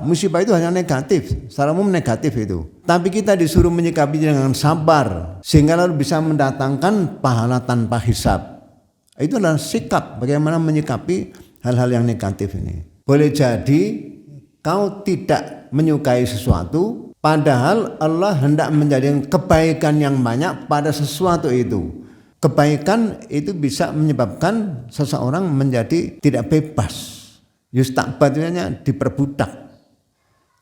musibah itu hanya negatif, secara umum negatif itu. Tapi kita disuruh menyikapi dengan sabar, sehingga lalu bisa mendatangkan pahala tanpa hisab. Itu adalah sikap bagaimana menyikapi hal-hal yang negatif ini. Boleh jadi kau tidak menyukai sesuatu, padahal Allah hendak menjadikan kebaikan yang banyak pada sesuatu itu. Kebaikan itu bisa menyebabkan seseorang menjadi tidak bebas. Yustakbadnya diperbudak.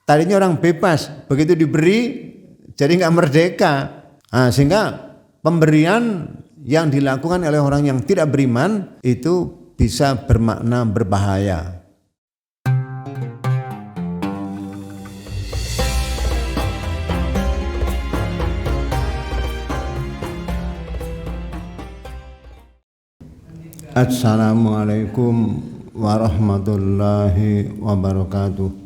Tadinya orang bebas, begitu diberi jadi nggak merdeka. Nah, sehingga pemberian yang dilakukan oleh orang yang tidak beriman itu bisa bermakna berbahaya. Assalamualaikum warahmatullahi wabarakatuh.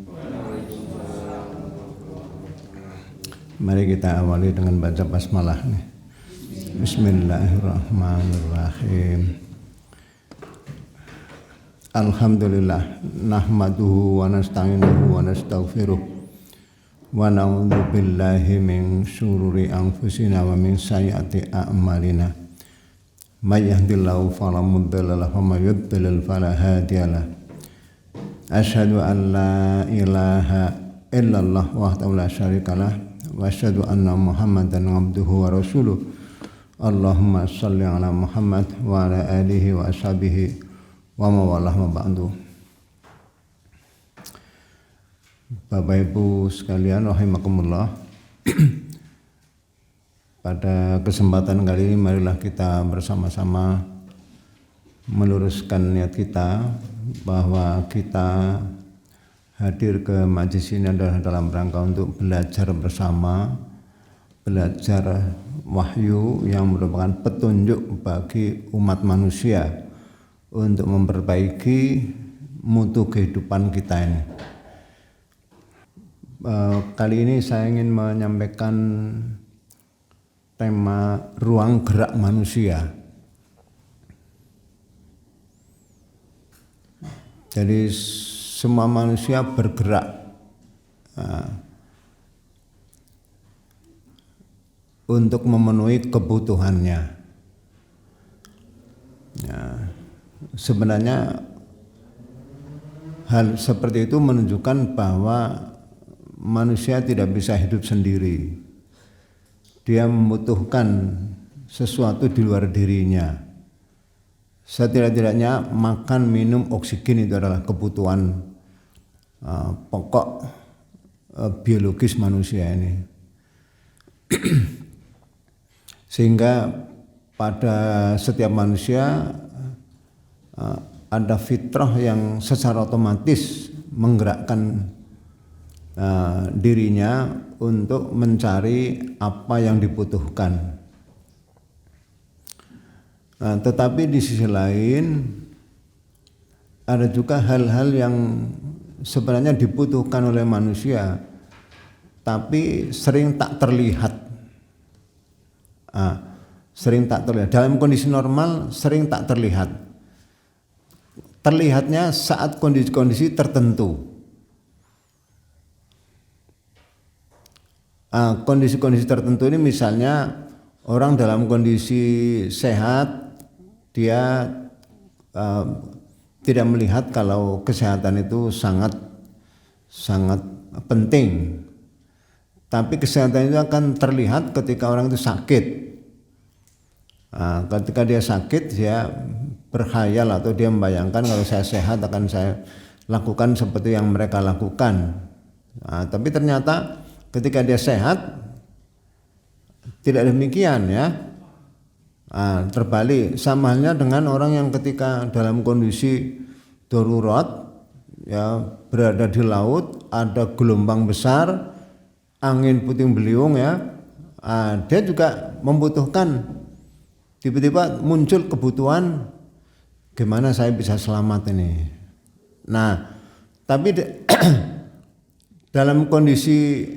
Mari kita awali dengan baca basmalah nih. Bismillahirrahmanirrahim. Alhamdulillah nahmaduhu wa nasta'inuhu wa nastaghfiruh wa na'udzu billahi min syururi anfusina wa min sayyiati a'malina. May yahdihillahu fala mudilla lahu wa may yudlil fala hadiya lahu. Asyhadu an la ilaha illallah wahdahu la syarika lah wa asyhadu anna Muhammadan abduhu wa rasuluh. Allahumma shalli ala Muhammad wa ala alihi wa ashabihi wa mawalah ma ba'du. Bapak Ibu sekalian rahimakumullah. Pada kesempatan kali ini marilah kita bersama-sama meluruskan niat kita bahwa kita hadir ke majelis ini adalah dalam rangka untuk belajar bersama, belajar wahyu yang merupakan petunjuk bagi umat manusia untuk memperbaiki mutu kehidupan kita ini. Kali ini saya ingin menyampaikan tema ruang gerak manusia. Jadi semua manusia bergerak untuk memenuhi kebutuhannya. Ya, sebenarnya hal seperti itu menunjukkan bahwa manusia tidak bisa hidup sendiri. Dia membutuhkan sesuatu di luar dirinya. Setidak-tidaknya makan, minum, oksigen itu adalah kebutuhan pokok biologis manusia ini. Sehingga pada setiap manusia ada fitrah yang secara otomatis menggerakkan dirinya untuk mencari apa yang dibutuhkan. Tetapi di sisi lain ada juga hal-hal yang sebenarnya dibutuhkan oleh manusia tapi sering tak terlihat. Sering tak terlihat. Dalam kondisi normal sering tak terlihat. Terlihatnya saat kondisi-kondisi tertentu. Kondisi-kondisi tertentu ini misalnya orang dalam kondisi sehat, dia tidak melihat kalau kesehatan itu sangat penting. Tapi kesehatan itu akan terlihat ketika orang itu sakit. Ketika dia sakit, dia berkhayal atau dia membayangkan kalau saya sehat akan saya lakukan seperti yang mereka lakukan. Tapi ternyata ketika dia sehat tidak demikian ya. Terbalik, sama halnya dengan orang yang ketika dalam kondisi darurat ya, berada di laut, ada gelombang besar, angin puting beliung ya. Dia juga membutuhkan, tiba-tiba muncul kebutuhan gimana saya bisa selamat ini. Nah, tapi dalam kondisi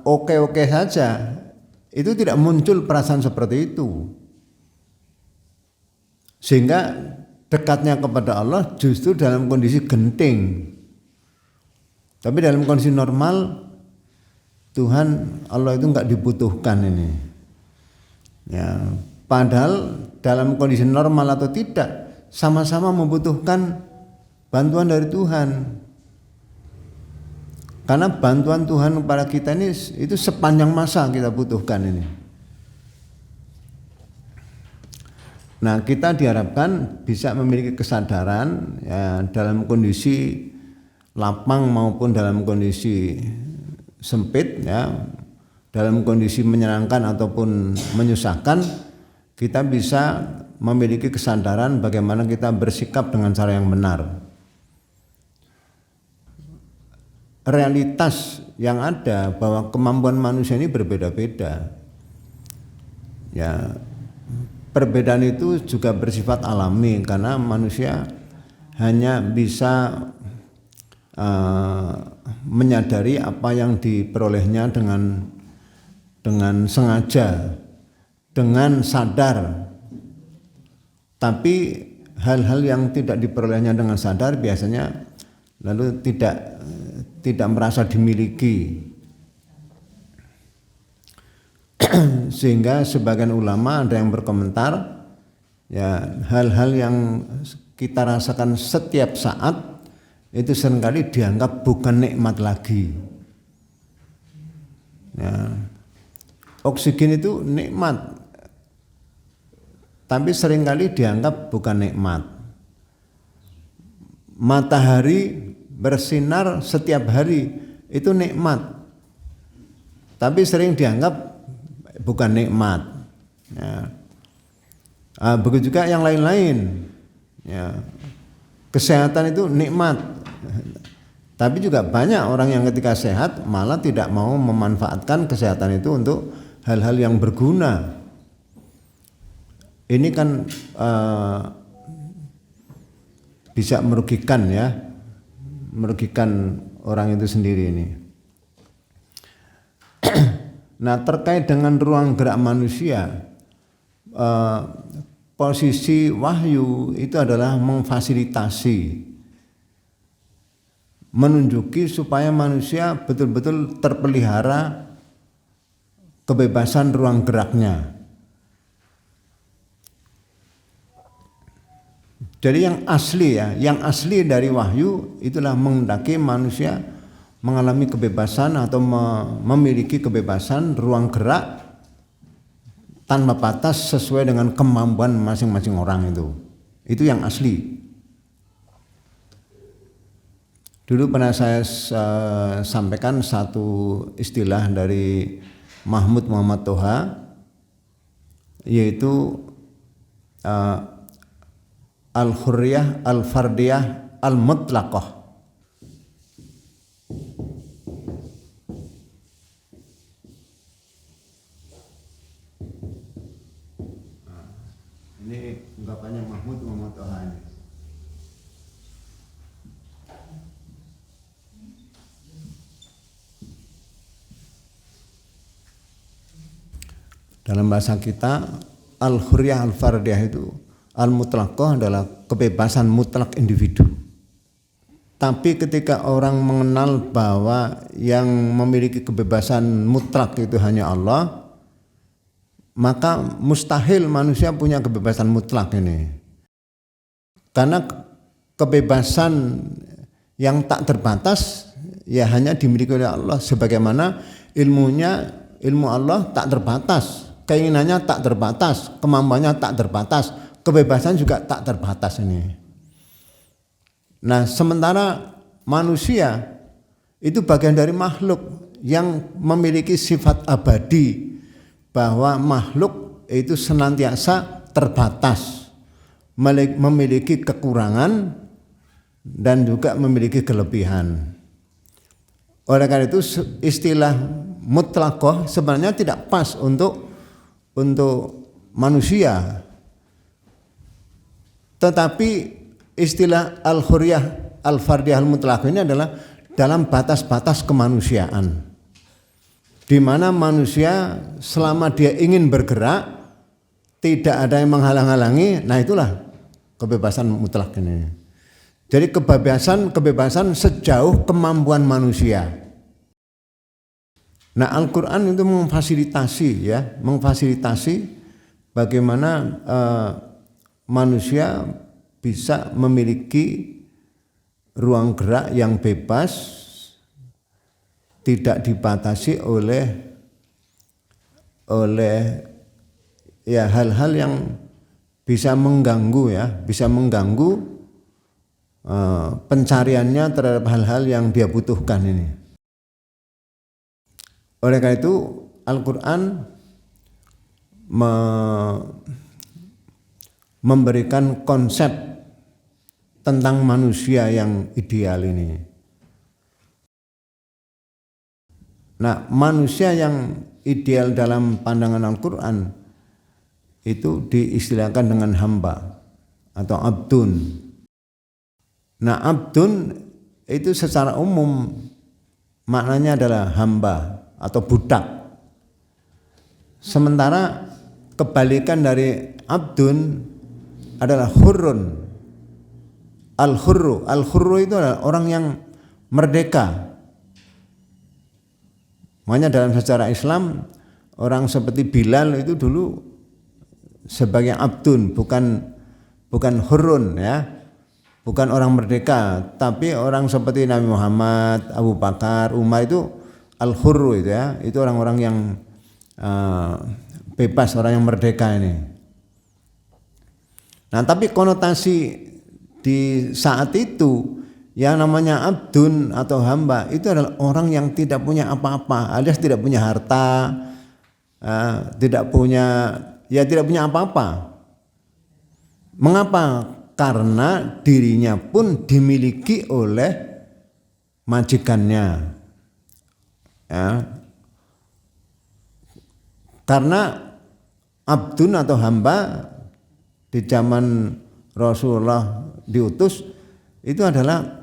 oke-oke saja, itu tidak muncul perasaan seperti itu. Sehingga dekatnya kepada Allah justru dalam kondisi genting. Tapi dalam kondisi normal Tuhan Allah itu enggak dibutuhkan ini. Ya, padahal dalam kondisi normal atau tidak sama-sama membutuhkan bantuan dari Tuhan. Karena bantuan Tuhan kepada kita ini itu sepanjang masa kita butuhkan ini. Nah, kita diharapkan bisa memiliki kesadaran ya, dalam kondisi lapang maupun dalam kondisi sempit ya, dalam kondisi menyenangkan ataupun menyusahkan, kita bisa memiliki kesadaran bagaimana kita bersikap dengan cara yang benar. Realitas yang ada bahwa kemampuan manusia ini berbeda-beda. Ya, perbedaan itu juga bersifat alami karena manusia hanya bisa menyadari apa yang diperolehnya dengan sengaja, dengan sadar. Tapi hal-hal yang tidak diperolehnya dengan sadar biasanya lalu tidak merasa dimiliki. Sehingga sebagian ulama ada yang berkomentar ya, hal-hal yang kita rasakan setiap saat itu seringkali dianggap bukan nikmat lagi. Ya, oksigen itu nikmat, tapi seringkali dianggap bukan nikmat. Matahari bersinar setiap hari itu nikmat, tapi sering dianggap bukan nikmat. Ya. Begitu juga yang lain-lain. Ya. Kesehatan itu nikmat, tapi juga banyak orang yang ketika sehat malah tidak mau memanfaatkan kesehatan itu untuk hal-hal yang berguna. Ini kan bisa merugikan ya, merugikan orang itu sendiri ini. Nah, terkait dengan ruang gerak manusia, posisi wahyu itu adalah memfasilitasi, menunjuki supaya manusia betul-betul terpelihara kebebasan ruang geraknya. Jadi yang asli dari wahyu itulah menghendaki manusia mengalami kebebasan atau memiliki kebebasan ruang gerak tanpa batas sesuai dengan kemampuan masing-masing orang itu. Itu yang asli. Dulu pernah saya sampaikan satu istilah dari Mahmud Muhammad Toha, yaitu al-hurriyah al-fardiyah al-mutlaqah. Ini ungkapannya Mahmud Muhammad Toha ini. Dalam bahasa kita, al-hurriyah al-fardiyah itu al-mutlaqah adalah kebebasan mutlak individu. Tapi ketika orang mengenal bahwa yang memiliki kebebasan mutlak itu hanya Allah, maka mustahil manusia punya kebebasan mutlak ini. Karena kebebasan yang tak terbatas ya hanya dimiliki oleh Allah, sebagaimana ilmu Allah tak terbatas, keinginannya tak terbatas, kemampuannya tak terbatas, kebebasan juga tak terbatas ini. Nah, sementara manusia itu bagian dari makhluk yang memiliki sifat abadi, bahwa makhluk itu senantiasa terbatas, memiliki kekurangan dan juga memiliki kelebihan. Oleh karena itu istilah mutlaqah sebenarnya tidak pas untuk manusia. Tetapi istilah al-hurriyah al-fardiyah al-mutlaqah ini adalah dalam batas-batas kemanusiaan, di mana manusia selama dia ingin bergerak tidak ada yang menghalang-halangi. Nah, itulah kebebasan mutlak ini. Jadi kebebasan sejauh kemampuan manusia. Nah, Al-Quran itu memfasilitasi bagaimana manusia bisa memiliki ruang gerak yang bebas, tidak dibatasi oleh hal-hal yang bisa mengganggu pencariannya terhadap hal-hal yang dia butuhkan ini. Oleh karena itu Al-Quran memberikan konsep tentang manusia yang ideal ini. Nah, manusia yang ideal dalam pandangan Al-Quran itu diistilahkan dengan hamba atau abdun. Nah, abdun itu secara umum maknanya adalah hamba atau budak. Sementara kebalikan dari abdun adalah hurrun. Al-hurru itu adalah orang yang merdeka. Makanya dalam sejarah Islam orang seperti Bilal itu dulu sebagai abdun, bukan hurrun ya. Bukan orang merdeka, tapi orang seperti Nabi Muhammad, Abu Bakar, Umar itu al-hurru itu ya, itu orang-orang yang bebas, orang yang merdeka ini. Nah, tapi konotasi di saat itu yang namanya abdun atau hamba itu adalah orang yang tidak punya apa-apa, alias tidak punya harta, tidak punya apa-apa. Mengapa? Karena dirinya pun dimiliki oleh majikannya. Ya. Karena abdun atau hamba di zaman Rasulullah diutus itu adalah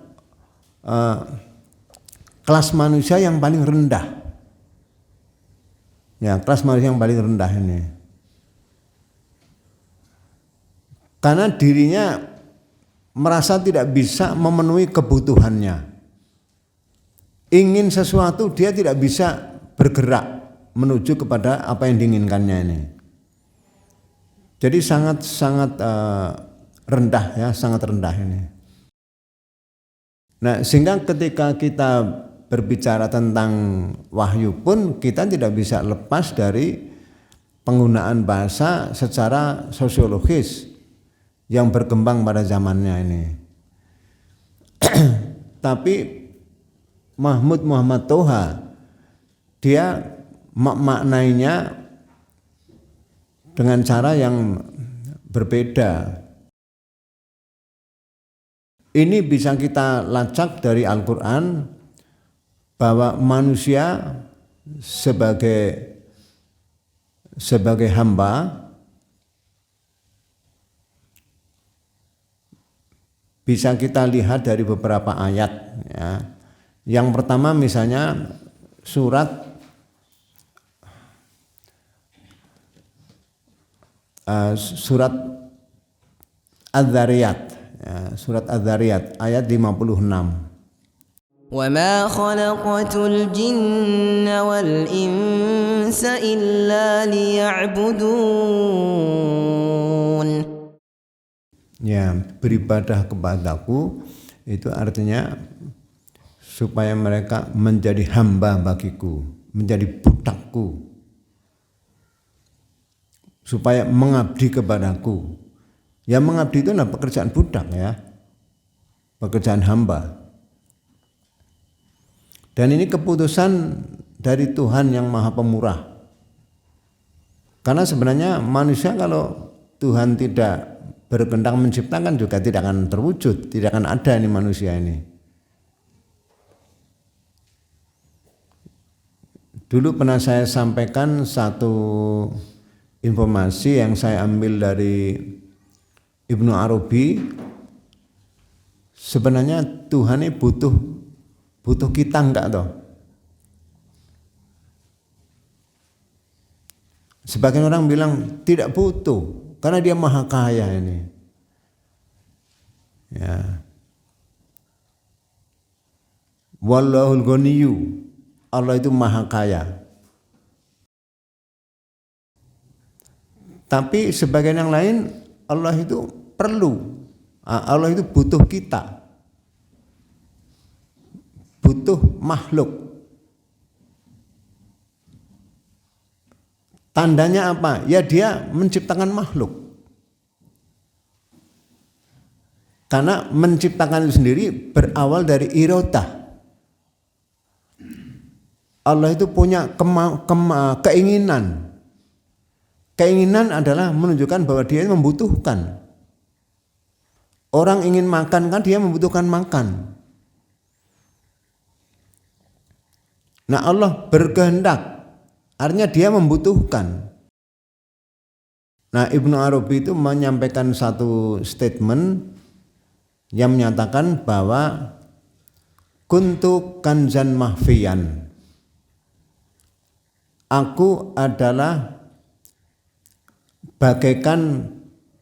kelas manusia yang paling rendah. Ya, kelas manusia yang paling rendah ini. Karena dirinya merasa tidak bisa memenuhi kebutuhannya. Ingin sesuatu dia tidak bisa bergerak menuju kepada apa yang diinginkannya ini. Jadi sangat rendah ya, sangat rendah ini. Nah, sehingga ketika kita berbicara tentang wahyu pun kita tidak bisa lepas dari penggunaan bahasa secara sosiologis yang berkembang pada zamannya ini. Tapi Mahmud Muhammad Toha dia maknainya dengan cara yang berbeda. Ini bisa kita lacak dari Al-Quran bahwa manusia sebagai hamba bisa kita lihat dari beberapa ayat ya. Yang pertama misalnya surat Az-Zariyat ya, surat Az-Zariyat ayat 56. وَمَا خَلَقْتُ الْجِنَّ وَالْإِنسَ إِلَّا لِيَعْبُدُونَ. Ya, beribadah kepadaku itu artinya supaya mereka menjadi hamba bagiku, menjadi budakku, supaya mengabdi kepadaku. Ya, mengabdi itu adalah pekerjaan budak ya, pekerjaan hamba. Dan ini keputusan dari Tuhan yang Maha Pemurah. Karena sebenarnya manusia kalau Tuhan tidak berkehendak menciptakan juga tidak akan terwujud, tidak akan ada ini manusia ini. Dulu pernah saya sampaikan satu informasi yang saya ambil dari Ibnu Arabi. Sebenarnya Tuhan ini butuh kita enggak toh? Sebagian orang bilang tidak butuh karena dia maha kaya ini. Ya. Wallahul ghaniyyu, Allah itu maha kaya. Tapi sebagian yang lain Allah itu perlu, Allah itu butuh kita, butuh makhluk. Tandanya apa? Ya dia menciptakan makhluk. Karena menciptakan itu sendiri berawal dari iradah. Allah itu punya keinginan. Keinginan adalah menunjukkan bahwa dia membutuhkan. Orang ingin makan kan dia membutuhkan makan. Nah Allah berkehendak, artinya dia membutuhkan. Nah Ibnu Arabi itu menyampaikan satu statement yang menyatakan bahwa kuntu kanzan mahfiyan. Aku adalah bagaikan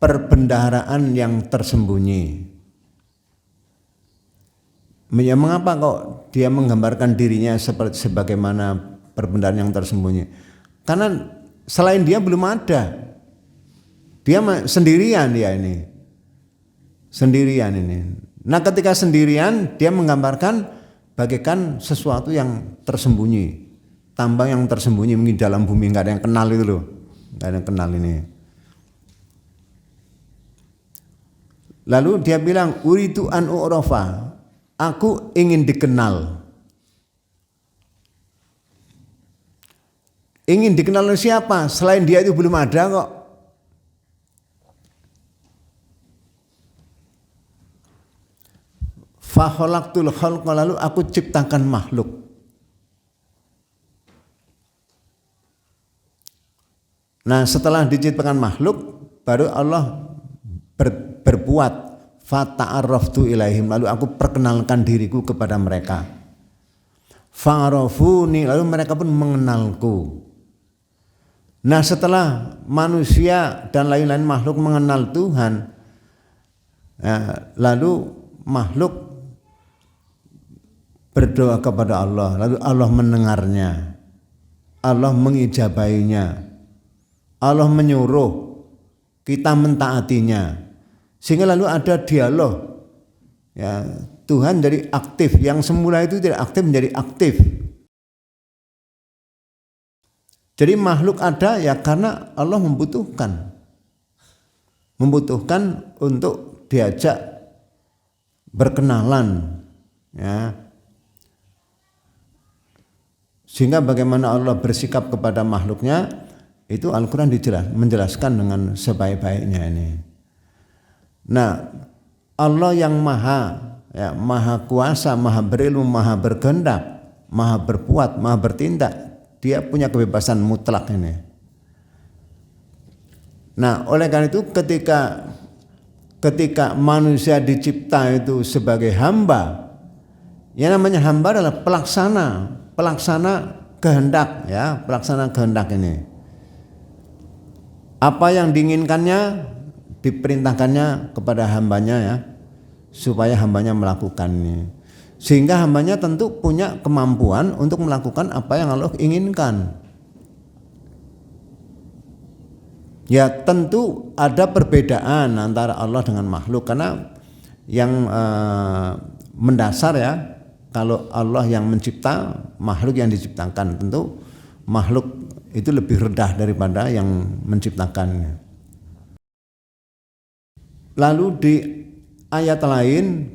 perbendaharaan yang tersembunyi. Ya, mengapa kok dia menggambarkan dirinya seperti sebagaimana perbendaharaan yang tersembunyi? Karena selain dia belum ada. Dia sendirian dia ini. Sendirian ini. Nah, ketika sendirian dia menggambarkan bagaikan sesuatu yang tersembunyi. Tambang yang tersembunyi mungkin dalam bumi, enggak ada yang kenal itu loh. Enggak ada yang kenal ini. Lalu dia bilang, uridu an u'rafa, aku ingin dikenal. Ingin dikenal oleh siapa? Selain dia itu belum ada kok. Fa khalaqtul khalqa, lalu aku ciptakan makhluk. Nah, setelah diciptakan makhluk, baru Allah berbuat fata'arraftu ilaihim, lalu aku perkenalkan diriku kepada mereka. Fa'arafuni, lalu mereka pun mengenalku. Nah, setelah manusia dan lain-lain makhluk mengenal Tuhan, lalu makhluk berdoa kepada Allah, lalu Allah mendengarnya, Allah mengijabainya, Allah menyuruh, kita mentaatinya, sehingga lalu ada dialog. Ya, Tuhan jadi aktif, yang semula itu tidak aktif menjadi aktif. Jadi makhluk ada ya karena Allah membutuhkan untuk diajak berkenalan, ya. Sehingga bagaimana Allah bersikap kepada makhluknya, itu Al-Quran menjelaskan dengan sebaik-baiknya ini. Nah, Allah yang maha kuasa, maha berilmu, maha berkehendak, maha berbuat, maha bertindak, dia punya kebebasan mutlak ini. Nah, oleh karena itu ketika manusia dicipta itu sebagai hamba, yang namanya hamba adalah pelaksana kehendak, ya, pelaksana kehendak ini. Apa yang diinginkannya diperintahkannya kepada hambanya, ya, supaya hambanya melakukannya. Sehingga hambanya tentu punya kemampuan untuk melakukan apa yang Allah inginkan. Ya, tentu ada perbedaan antara Allah dengan makhluk, karena yang mendasar, ya, kalau Allah yang mencipta, makhluk yang diciptakan, tentu makhluk itu lebih rendah daripada yang menciptakannya. Lalu di ayat lain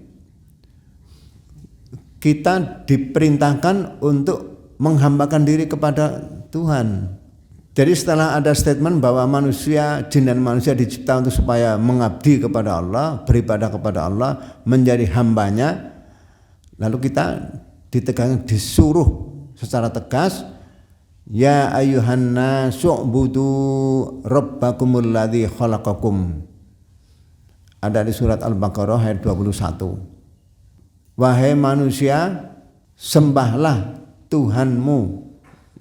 kita diperintahkan untuk menghambakan diri kepada Tuhan. Jadi setelah ada statement bahwa manusia, jin dan manusia dicipta untuk supaya mengabdi kepada Allah, beribadah kepada Allah, menjadi hambanya, lalu kita disuruh secara tegas, ya ayyuhan nasu'budu rabbakumul ladzi khalaqakum. Ada di surat Al-Baqarah ayat 21. Wahai manusia, sembahlah Tuhanmu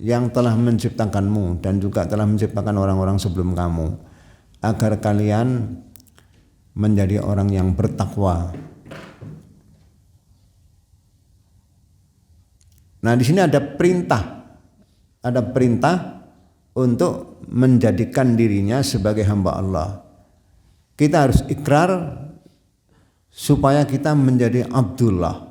yang telah menciptakanmu dan juga telah menciptakan orang-orang sebelum kamu, agar kalian menjadi orang yang bertakwa. Nah, di sini ada perintah untuk menjadikan dirinya sebagai hamba Allah. Kita harus ikrar supaya kita menjadi Abdullah.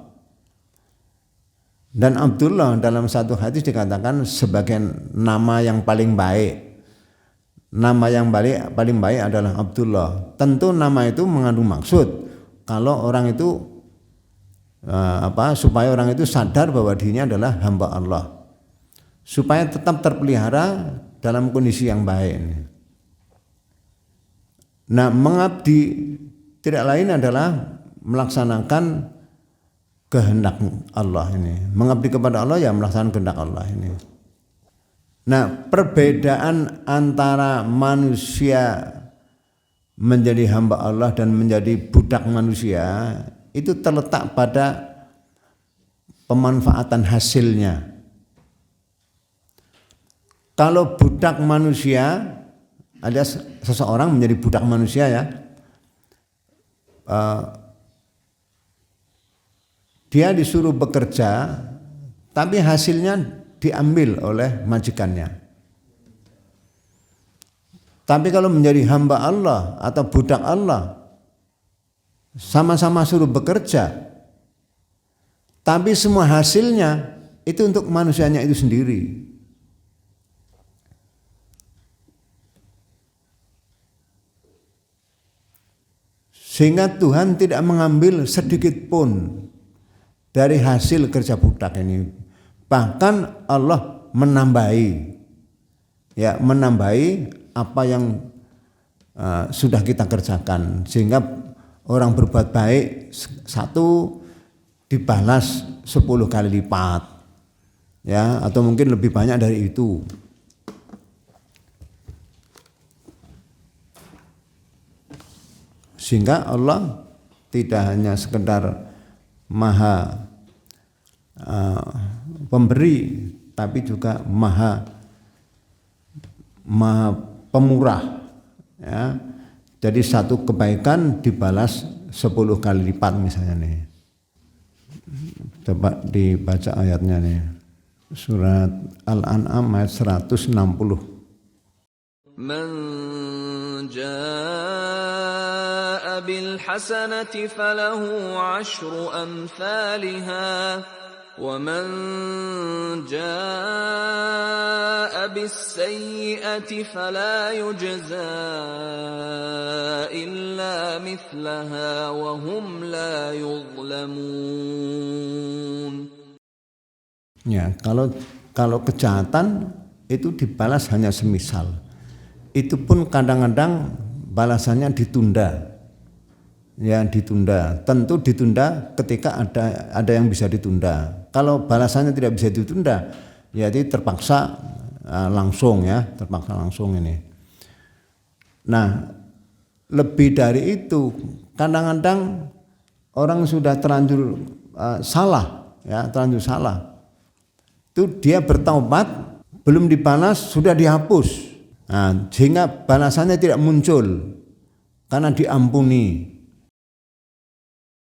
Dan Abdullah dalam satu hadis dikatakan sebagai nama yang paling baik. Nama yang paling baik adalah Abdullah. Tentu nama itu mengandung maksud. Kalau orang itu supaya orang itu sadar bahwa dirinya adalah hamba Allah. Supaya tetap terpelihara dalam kondisi yang baik. Nah, mengabdi tidak lain adalah melaksanakan kehendak Allah ini. Mengabdi kepada Allah ya melaksanakan kehendak Allah ini. Nah, perbedaan antara manusia menjadi hamba Allah dan menjadi budak manusia itu terletak pada pemanfaatan hasilnya. Kalau budak manusia, ada seseorang menjadi budak manusia ya, dia disuruh bekerja, tapi hasilnya diambil oleh majikannya. Tapi kalau menjadi hamba Allah atau budak Allah, sama-sama suruh bekerja, tapi semua hasilnya itu untuk manusianya itu sendiri. Sehingga Tuhan tidak mengambil sedikit pun dari hasil kerja budak ini. Bahkan Allah menambahi apa yang sudah kita kerjakan, sehingga orang berbuat baik satu dibalas 10 kali lipat, ya, atau mungkin lebih banyak dari itu. Sehingga Allah tidak hanya sekedar maha pemberi, tapi juga maha pemurah, ya. Jadi satu kebaikan dibalas 10 kali lipat misalnya nih. Coba dibaca ayatnya nih. Surat Al-An'am ayat 160. Man jaa'a bil hasanati falahu 'ashru amsalha wa man jaa'a bis sayyi'ati fala yujza illa mithlaha wa hum la yuzlamun. Ya, kalau kejahatan itu dibalas hanya semisal. Itu pun kadang-kadang balasannya ditunda. Ya, ditunda. Tentu ditunda ketika ada yang bisa ditunda. Kalau balasannya tidak bisa ditunda, ya itu terpaksa langsung ya, terpaksa langsung ini. Nah, lebih dari itu, kadang-kadang orang sudah terlanjur salah, ya, terlanjur salah. Itu dia bertaubat, belum dibalas sudah dihapus. Nah, sehingga balasannya tidak muncul karena diampuni.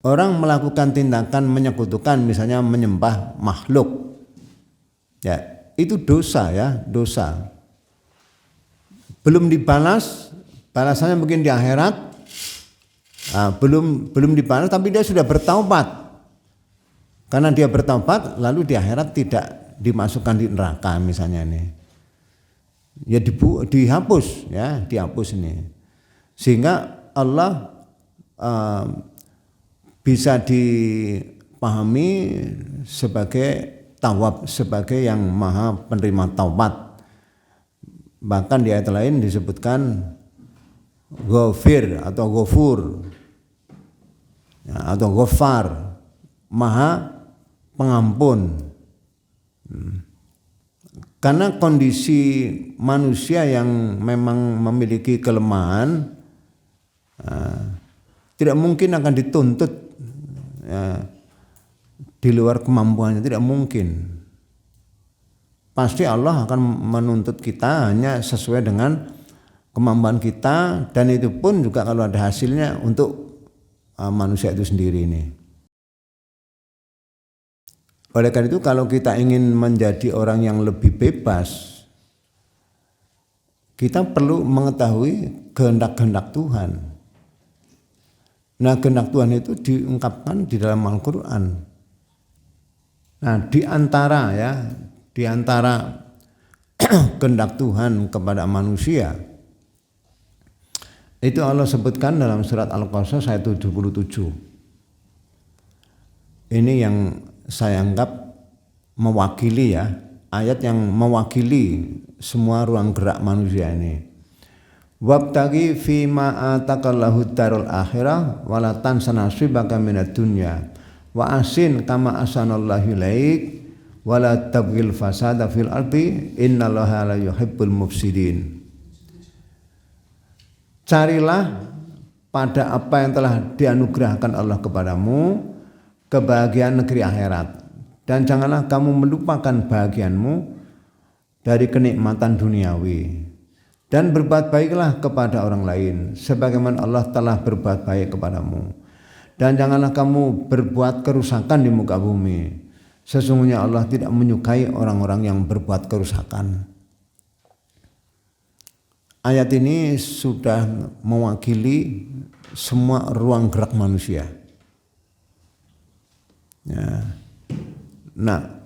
Orang melakukan tindakan menyekutukan, misalnya menyembah makhluk, ya itu dosa, ya dosa. Belum dibalas, balasannya mungkin di akhirat, belum dibalas, tapi dia sudah bertaubat. Karena dia bertaubat, lalu di akhirat tidak dimasukkan di neraka misalnya nih. Ya dihapus, ya dihapus ini, sehingga Allah bisa dipahami sebagai tawab, sebagai yang maha penerima taubat. Bahkan di ayat lain disebutkan Ghafir atau Ghafur, ya, atau Ghaffar, maha pengampun. Karena kondisi manusia yang memang memiliki kelemahan, tidak mungkin akan dituntut di luar kemampuannya, tidak mungkin. Pasti Allah akan menuntut kita hanya sesuai dengan kemampuan kita, dan itu pun juga kalau ada hasilnya untuk manusia itu sendiri ini. Oleh karena itu kalau kita ingin menjadi orang yang lebih bebas, kita perlu mengetahui kehendak-kehendak Tuhan. Nah, kehendak Tuhan itu diungkapkan di dalam Al-Quran. Nah, di antara kehendak Tuhan kepada manusia itu Allah sebutkan dalam surat Al-Qasas ayat 77. Ini yang saya anggap mewakili ayat yang mewakili semua ruang gerak manusia ini. Wabtaghi fima atakallahu darul akhirah wala tansa nasibaka minad dunya wa asin kama asanallahu ilaik wala tabghil fasada fil ardi innallaha la yuhibbul mufsidin. Carilah pada apa yang telah dianugerahkan Allah kepadamu kebahagiaan negeri akhirat, dan janganlah kamu melupakan bahagianmu dari kenikmatan duniawi, dan berbuat baiklah kepada orang lain sebagaimana Allah telah berbuat baik kepadamu, dan janganlah kamu berbuat kerusakan di muka bumi. Sesungguhnya Allah tidak menyukai orang-orang yang berbuat kerusakan. Ayat ini sudah mewakili semua ruang gerak manusia. Ya. Nah,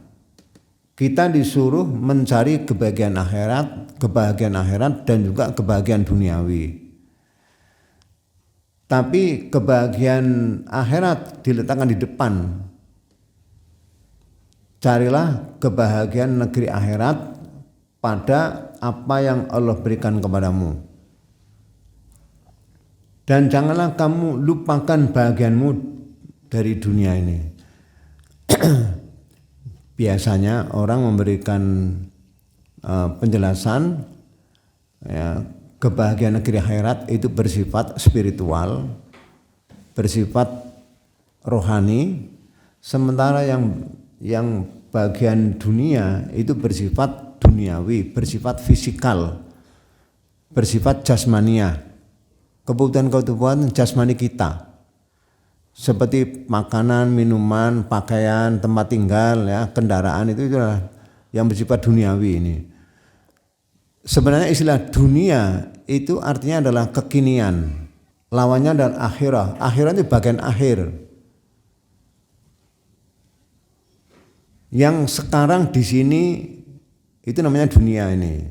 kita disuruh mencari kebahagiaan akhirat dan juga kebahagiaan duniawi. Tapi kebahagiaan akhirat diletakkan di depan. Carilah kebahagiaan negeri akhirat pada apa yang Allah berikan kepadamu. Dan janganlah kamu lupakan bahagianmu dari dunia ini. Biasanya orang memberikan penjelasan kebahagiaan negeri akhirat itu bersifat spiritual, bersifat rohani, sementara yang bagian dunia itu bersifat duniawi, bersifat fisikal, bersifat jasmania, kebutuhan jasmani kita, seperti makanan, minuman, pakaian, tempat tinggal, kendaraan, itu adalah yang bersifat duniawi ini. Sebenarnya istilah dunia itu artinya adalah kekinian, lawannya adalah akhirah. Akhirah itu bagian akhir. Yang sekarang di sini itu namanya dunia ini.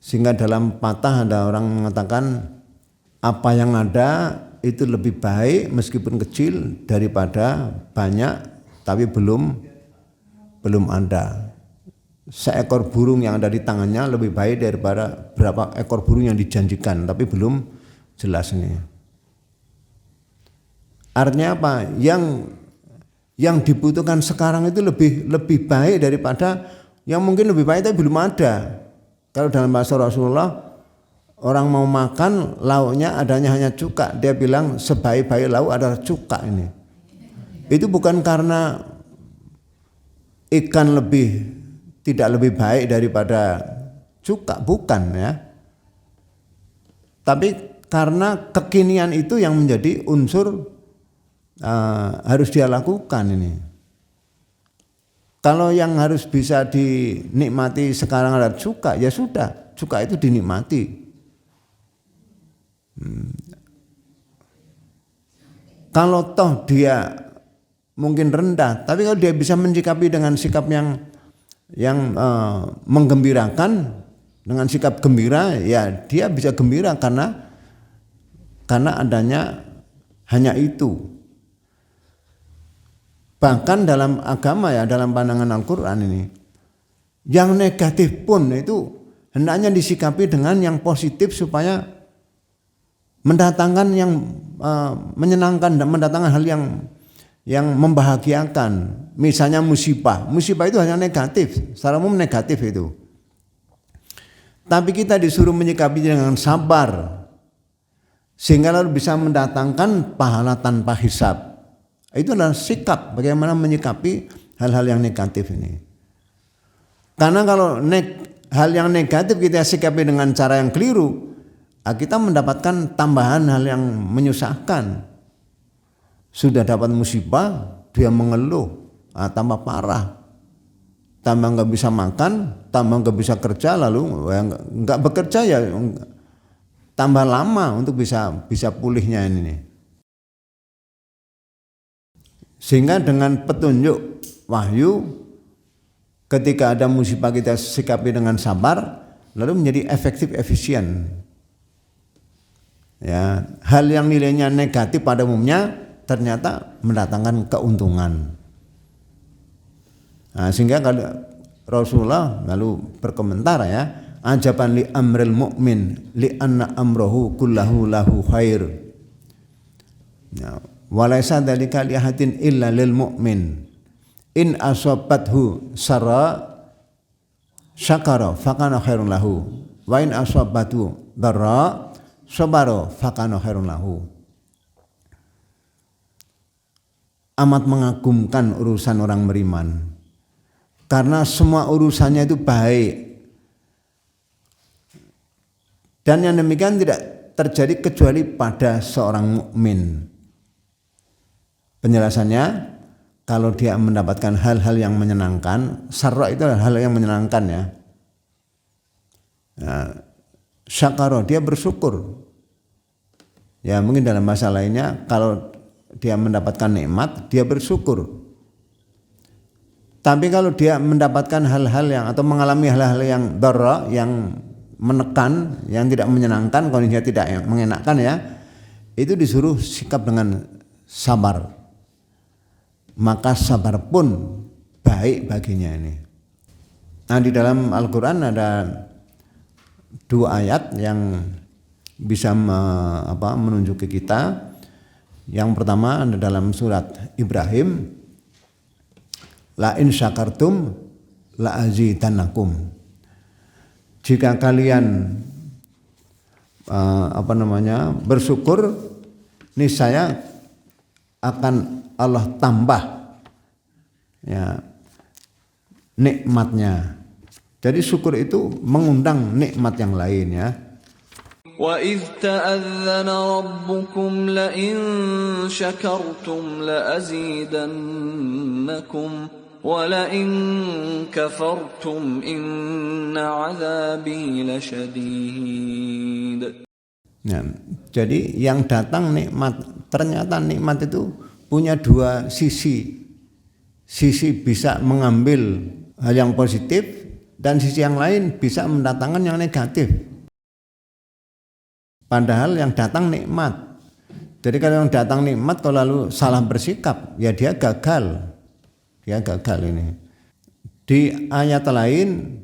Sehingga dalam patah ada orang mengatakan apa yang ada itu lebih baik meskipun kecil daripada banyak tapi belum ada. Seekor burung yang ada di tangannya lebih baik daripada berapa ekor burung yang dijanjikan tapi belum jelas ini. Artinya apa? Yang dibutuhkan sekarang itu lebih baik daripada yang mungkin lebih baik tapi belum ada. Kalau dalam bahasa Rasulullah, orang mau makan lauknya adanya hanya cuka, dia bilang sebaik-baik lauk adalah cuka ini. Itu bukan karena ikan tidak lebih baik daripada cuka, bukan ya. Tapi karena kekinian itu yang menjadi unsur harus dia lakukan ini. Kalau yang harus bisa dinikmati sekarang adalah cuka, ya sudah, cuka itu dinikmati. Kalau toh dia mungkin rendah, tapi kalau dia bisa menyikapi dengan sikap yang menggembirakan, dengan sikap gembira, ya dia bisa gembira karena adanya hanya itu. Bahkan dalam agama dalam pandangan Al-Quran ini, yang negatif pun itu hendaknya disikapi dengan yang positif supaya mendatangkan yang menyenangkan dan mendatangkan hal yang membahagiakan. Misalnya musibah itu hanya negatif, secara umum negatif itu. Tapi kita disuruh menyikapi dengan sabar sehingga lalu bisa mendatangkan pahala tanpa hisab. Itu adalah sikap bagaimana menyikapi hal-hal yang negatif ini. Karena kalau hal yang negatif kita sikapi dengan cara yang keliru, kita mendapatkan tambahan hal yang menyusahkan. Sudah dapat musibah, dia mengeluh, tambah parah, tambah nggak bisa makan, tambah nggak bisa kerja, lalu nggak bekerja ya tambah lama untuk bisa pulihnya ini. Sehingga dengan petunjuk wahyu, ketika ada musibah kita sikapi dengan sabar, lalu menjadi efektif, efisien. Ya, hal yang nilainya negatif pada umumnya ternyata mendatangkan keuntungan. Nah, sehingga kalau Rasulullah lalu berkomentar ya, ajaban li amril mu'min li anna amrohu kullahu lahu khair. Ya, walaysa dzalika li ahadin illa lil mu'min. In asabathu sarra syakara fakana khairun lahu wa in asabathu dharra sabara fakana khairun lahu. Amat mengagumkan urusan orang beriman, karena semua urusannya itu baik, dan yang demikian tidak terjadi kecuali pada seorang mukmin. Penjelasannya, kalau dia mendapatkan hal-hal yang menyenangkan, sarra itu adalah hal yang menyenangkan ya. Nah, syakara, dia bersyukur. Ya mungkin dalam bahasa lainnya, kalau dia mendapatkan nikmat, dia bersyukur. Tapi kalau dia mendapatkan hal-hal yang atau mengalami hal-hal yang dharra, yang menekan, yang tidak menyenangkan, kondisinya tidak mengenakan ya, itu disuruh sikap dengan sabar. Maka sabar pun baik baginya ini. Nah, di dalam Al-Quran ada 2 ayat yang bisa menunjuki kita. Yang pertama ada dalam surat Ibrahim, la in syakartum la azidannakum. Jika kalian bersyukur, niscaya akan Allah tambah ya nikmatnya. Jadi syukur itu mengundang nikmat yang lain ya. وَإِذْ تَأَذَّنَ رَبُّكُمْ لَئِن شَكَرْتُمْ لَأَزِيدَنَّكُمْ وَلَئِن كَفَرْتُمْ إِنَّ عَذَابِي لَشَدِيدٌ. Ya, jadi yang datang nikmat, ternyata nikmat itu punya 2 sisi. Sisi bisa mengambil hal yang positif dan sisi yang lain bisa mendatangkan yang negatif. Padahal yang datang nikmat. Jadi kalau yang datang nikmat kalau lalu salah bersikap, ya dia gagal. Dia gagal ini. Di ayat lain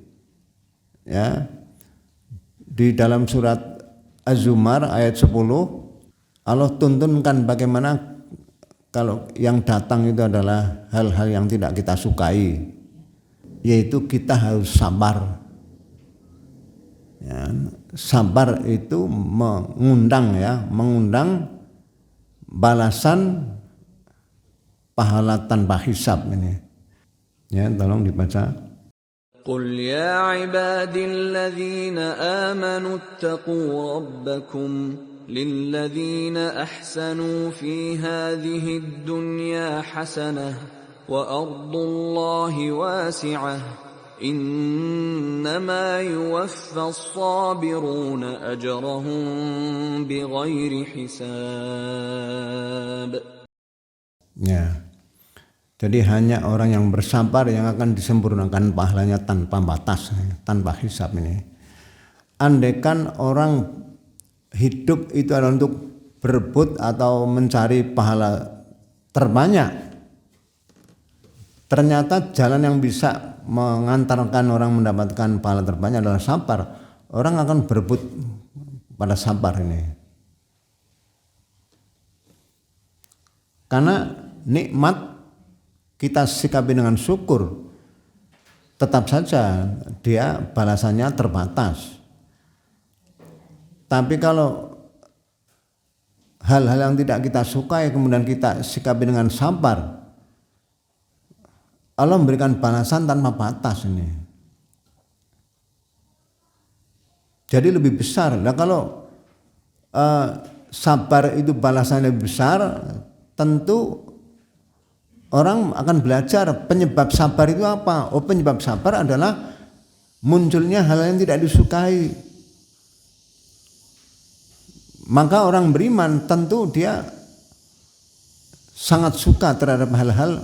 ya, di dalam surat Az-Zumar ayat 10, Allah tuntunkan bagaimana kalau yang datang itu adalah hal-hal yang tidak kita sukai, yaitu kita harus sabar. Ya, sabar itu mengundang balasan pahala tanpa hisab ini. Ya, tolong dibaca. قُلْ يَا عِبَادِي الَّذِينَ آمَنُوا اتَّقُوا رَبَّكُمْ لِلَّذِينَ أَحْسَنُوا فِي هَذِهِ الدُّنْيَا حَسَنَةٌ وَأَرْضُ اللَّهِ وَاسِعَةٌ إِنَّمَا يُوَفَّى الصَّابِرُونَ أَجْرَهُم بِغَيْرِ حِسَابٍ. Ya. Jadi hanya orang yang bersabar yang akan disempurnakan pahalanya tanpa batas, tanpa hisab ini. Andaikan orang hidup itu adalah untuk berebut atau mencari pahala terbanyak, ternyata jalan yang bisa mengantarkan orang mendapatkan pahala terbanyak adalah sabar. Orang akan berebut pada sabar ini. Karena nikmat kita sikapi dengan syukur, tetap saja dia balasannya terbatas. Tapi kalau hal-hal yang tidak kita sukai kemudian kita sikapi dengan sabar, Allah memberikan balasan tanpa batas ini. Jadi lebih besar. Nah kalau sabar itu balasannya lebih besar, tentu orang akan belajar penyebab sabar itu apa. Oh, penyebab sabar adalah munculnya hal yang tidak disukai. Maka orang beriman tentu dia sangat suka terhadap hal-hal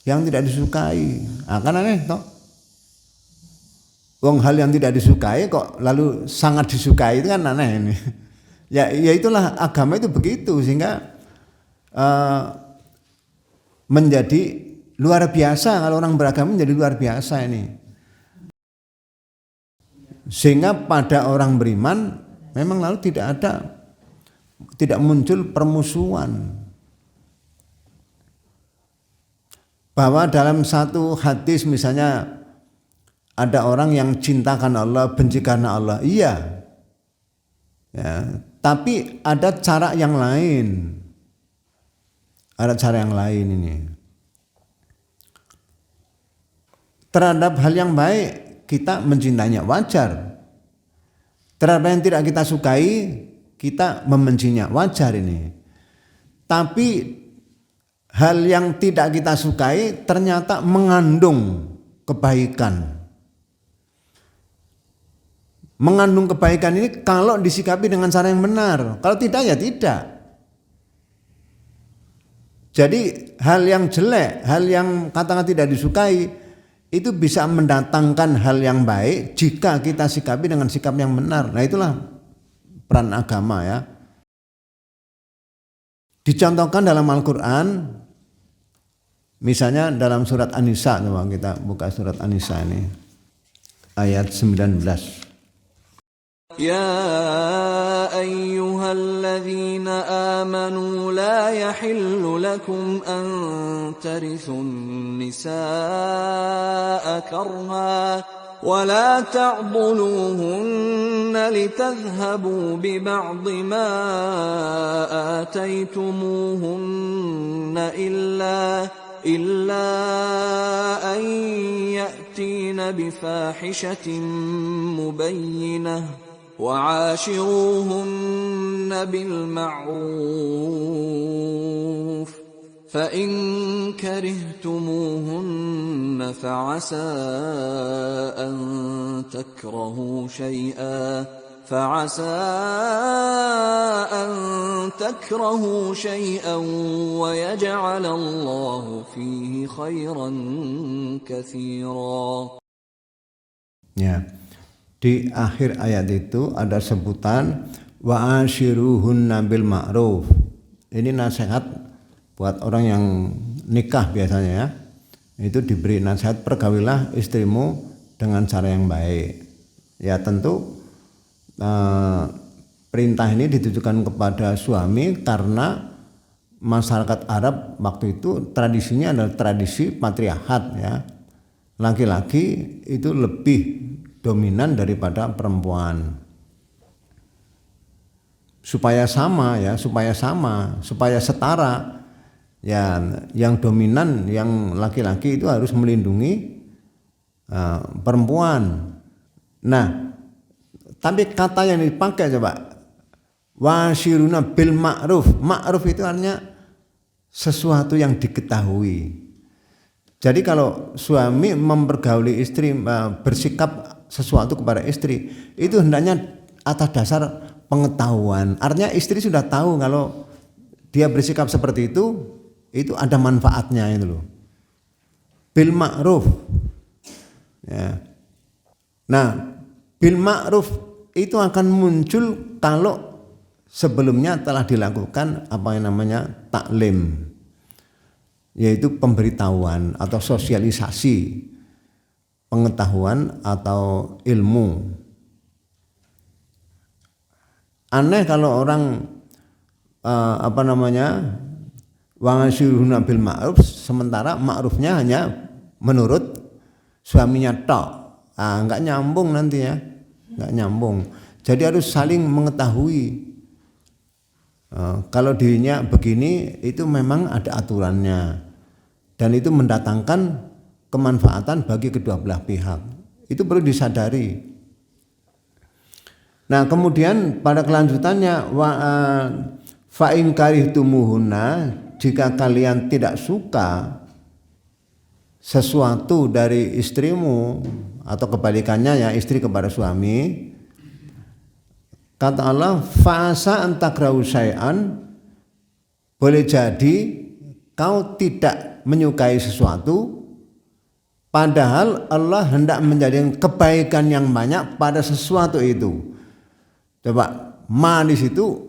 yang tidak disukai. Kan aneh toh. Wong hal yang tidak disukai kok lalu sangat disukai, itu kan aneh ini. Ya itulah agama itu begitu, sehingga menjadi luar biasa. Kalau orang beragama menjadi luar biasa ini. Sehingga pada orang beriman memang lalu tidak muncul permusuhan. Bahwa dalam satu hadis misalnya ada orang yang cintakan Allah, benci karena Allah. Iya. Ya, tapi ada cara yang lain. Ada cara yang lain ini. Terhadap hal yang baik kita mencintainya, wajar. Terhadap yang tidak kita sukai kita membencinya, wajar ini. Tapi hal yang tidak kita sukai ternyata mengandung kebaikan. Mengandung kebaikan ini kalau disikapi dengan cara yang benar. Kalau tidak ya tidak. Jadi hal yang jelek, hal yang katakan tidak disukai itu bisa mendatangkan hal yang baik jika kita sikapi dengan sikap yang benar. Nah itulah peran agama ya. Dicontohkan dalam Al-Quran, misalnya dalam surat An-Nisa, coba kita buka surat An-Nisa ini ayat 19. يا أيها الذين آمنوا لا يحل لكم أن ترثوا النساء كرها ولا تعضلوهن لتذهبوا ببعض ما آتيتموهن إلا أن يأتين بفاحشة مبينة وعاشروهن بالمعروف فإن كرهتموهن فعسى أن تكرهوا شيئا ويجعل الله فيه خيرا كثيرا. Ya. Di akhir ayat itu ada sebutan wa ashiruhunna bil ma'ruf. Ini nasihat buat orang yang nikah biasanya ya. Itu diberi nasihat, pergaulilah istrimu dengan cara yang baik. Ya tentu perintah ini ditujukan kepada suami karena masyarakat Arab waktu itu tradisinya adalah tradisi patriarkat ya. Laki-laki itu lebih dominan daripada perempuan. Supaya setara. Ya, yang dominan yang laki-laki itu harus melindungi perempuan. Nah, tapi kata yang dipakai coba wasyiruna bil ma'ruf. Ma'ruf itu artinya sesuatu yang diketahui. Jadi kalau suami mempergauli istri, bersikap sesuatu kepada istri, itu hendaknya atas dasar pengetahuan. Artinya istri sudah tahu kalau dia bersikap seperti itu ada manfaatnya itu loh. Bil ma'ruf. Ya. Nah, bil ma'ruf itu akan muncul kalau sebelumnya telah dilakukan apa yang namanya taklim, yaitu pemberitahuan atau sosialisasi pengetahuan atau ilmu. Aneh kalau orang wangasiruhuna bil ma'ruf, sementara ma'rufnya hanya menurut suaminya tok. Enggak nyambung nanti ya. Enggak nyambung. Jadi harus saling mengetahui. Kalau dirinya begini itu memang ada aturannya. Dan itu mendatangkan kemanfaatan bagi kedua belah pihak. Itu perlu disadari. Nah, kemudian pada kelanjutannya fa in karihtumuhunna, jika kalian tidak suka sesuatu dari istrimu atau kebalikannya ya istri kepada suami, kata Allah fa'asa an takrahu syai'an, boleh jadi kau tidak menyukai sesuatu padahal Allah hendak menjadikan kebaikan yang banyak pada sesuatu itu. Coba manis itu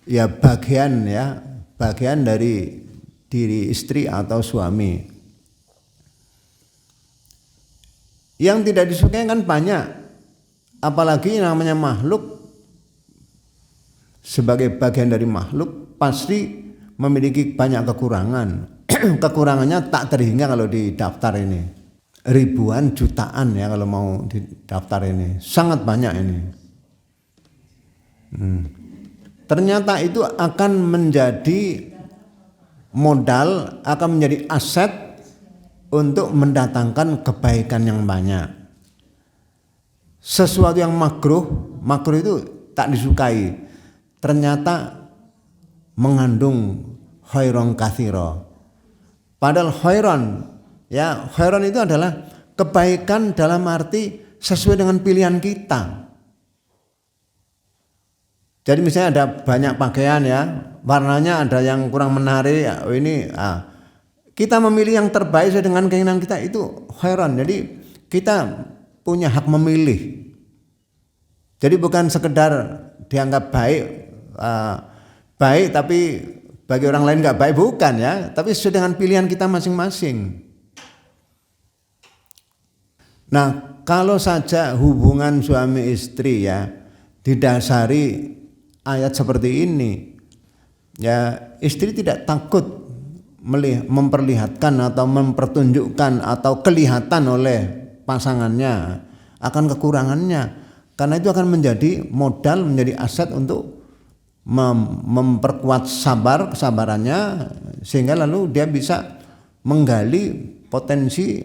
ya bagian dari diri istri atau suami. Yang tidak disukai kan banyak, apalagi namanya makhluk sebagai bagian dari makhluk pasti memiliki banyak kekurangan. Kekurangannya tak terhingga kalau di daftar ini, ribuan jutaan ya kalau mau di daftar ini, sangat banyak ini. Ternyata itu akan menjadi modal, akan menjadi aset untuk mendatangkan kebaikan yang banyak. Sesuatu yang makruh itu tak disukai, ternyata mengandung khairon katsira. Padahal khairon itu adalah kebaikan dalam arti sesuai dengan pilihan kita. Jadi misalnya ada banyak pakaian ya, warnanya ada yang kurang menarik, kita memilih yang terbaik sesuai dengan keinginan kita, itu khairan. Jadi kita punya hak memilih. Jadi bukan sekedar dianggap baik tapi bagi orang lain nggak baik, bukan ya, tapi sesuai dengan pilihan kita masing-masing. Nah, kalau saja hubungan suami istri ya didasari ayat seperti ini, ya istri tidak takut memperlihatkan atau mempertunjukkan atau kelihatan oleh pasangannya akan kekurangannya, karena itu akan menjadi modal, menjadi aset untuk memperkuat kesabarannya, sehingga lalu dia bisa menggali potensi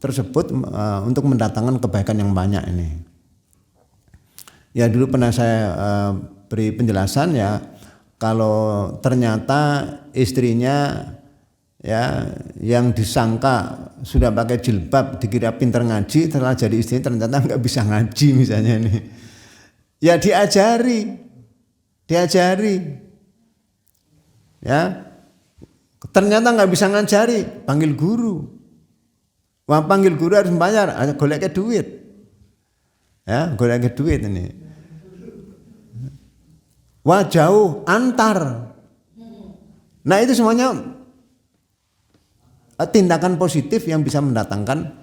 tersebut untuk mendatangkan kebaikan yang banyak ini. Ya dulu pernah saya beri penjelasan ya, kalau ternyata istrinya ya yang disangka sudah pakai jilbab dikira pinter ngaji, setelah jadi istri ternyata nggak bisa ngaji misalnya ini, ya diajari ya, ternyata nggak bisa ngajari, panggil guru. Wah, panggil guru harus bayar, golek ke duit ya, golek ke duit ini. Wah jauh, antar. Nah itu semuanya tindakan positif yang bisa mendatangkan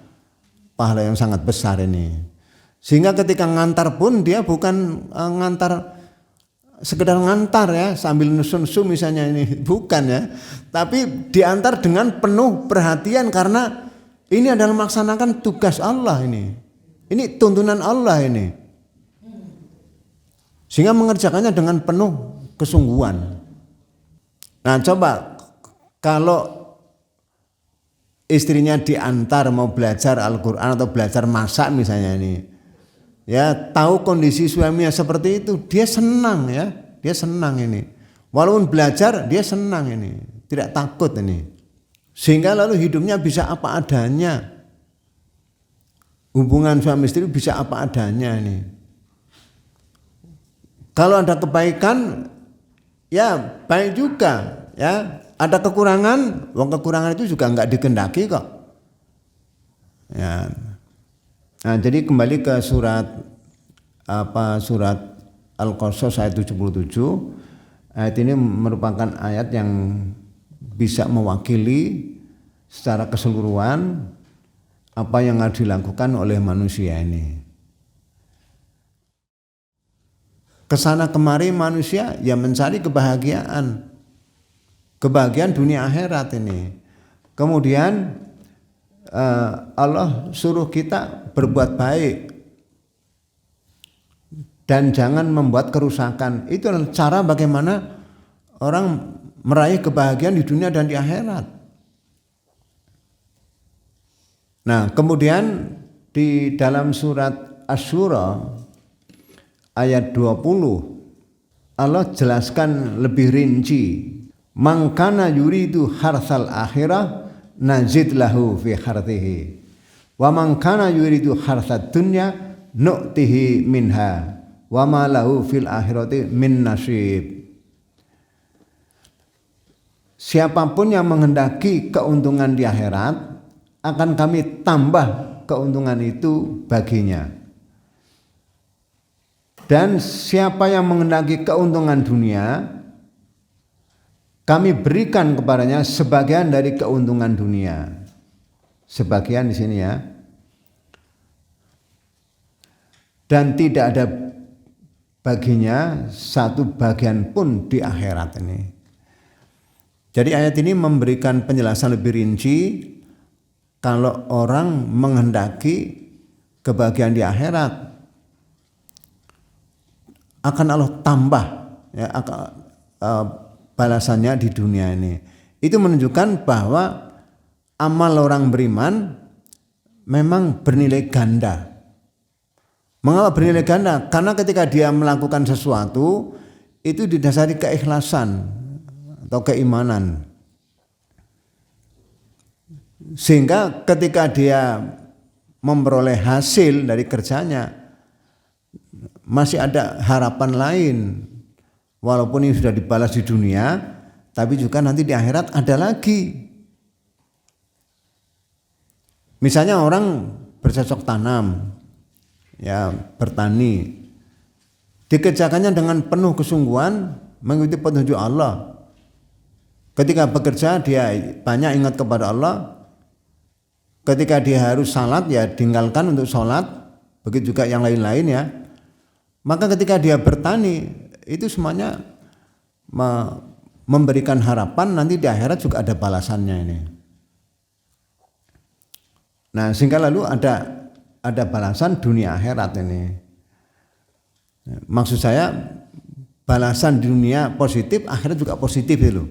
pahala yang sangat besar ini. Sehingga ketika ngantar pun dia bukan ngantar sekedar ngantar ya sambil nusun-nusun misalnya ini, bukan ya, tapi diantar dengan penuh perhatian karena ini adalah melaksanakan tugas Allah ini tuntunan Allah ini, sehingga mengerjakannya dengan penuh kesungguhan. Nah coba kalau istrinya diantar mau belajar Al-Quran atau belajar masak misalnya ini, ya tahu kondisi suaminya seperti itu, dia senang ya, dia senang ini. Walaupun belajar dia senang ini, tidak takut ini. Sehingga lalu hidupnya bisa apa adanya. Hubungan suami istri bisa apa adanya ini. Kalau ada kebaikan ya baik juga ya. Ada kekurangan, kekurangan itu juga enggak dikehendaki kok. Ya. Nah, jadi kembali ke surat Al-Qasas ayat 77. Ayat ini merupakan ayat yang bisa mewakili secara keseluruhan apa yang harus dilakukan oleh manusia ini. Kesana kemari manusia ya mencari kebahagiaan dunia akhirat ini. Kemudian Allah suruh kita berbuat baik dan jangan membuat kerusakan. Itu adalah cara bagaimana orang meraih kebahagiaan di dunia dan di akhirat. Nah, kemudian di dalam surat Asy-Syura ayat 20 Allah jelaskan lebih rinci. Man kana yuridu harsal akhirah nazid lahu fi harthihi wa man kana yuridu hartsad dunya nu'tihi minha wa ma lahu fil akhirati min nasib. Siapapun yang menghendaki keuntungan di akhirat akan kami tambah keuntungan itu baginya. Dan siapa yang menghendaki keuntungan dunia, kami berikan kepadanya sebagian dari keuntungan dunia. Sebagian di sini ya. Dan tidak ada baginya satu bagian pun di akhirat ini. Jadi ayat ini memberikan penjelasan lebih rinci kalau orang menghendaki kebahagiaan di akhirat akan Allah tambah ya, balasannya di dunia ini. Itu menunjukkan bahwa amal orang beriman memang bernilai ganda. Mengapa bernilai ganda? Karena ketika dia melakukan sesuatu itu didasari keikhlasan atau keimanan. Sehingga ketika dia memperoleh hasil dari kerjanya masih ada harapan lain. Walaupun ini sudah dibalas di dunia, tapi juga nanti di akhirat ada lagi. Misalnya orang bercocok tanam, ya bertani, dikerjakannya dengan penuh kesungguhan mengikuti petunjuk Allah. Ketika bekerja dia banyak ingat kepada Allah. Ketika dia harus salat ya tinggalkan untuk salat. Begitu juga yang lain-lain ya. Maka ketika dia bertani itu semuanya memberikan harapan nanti di akhirat juga ada balasannya ini. Nah, sehingga lalu ada balasan dunia akhirat ini. Maksud saya balasan di dunia positif, akhirat juga positif itu.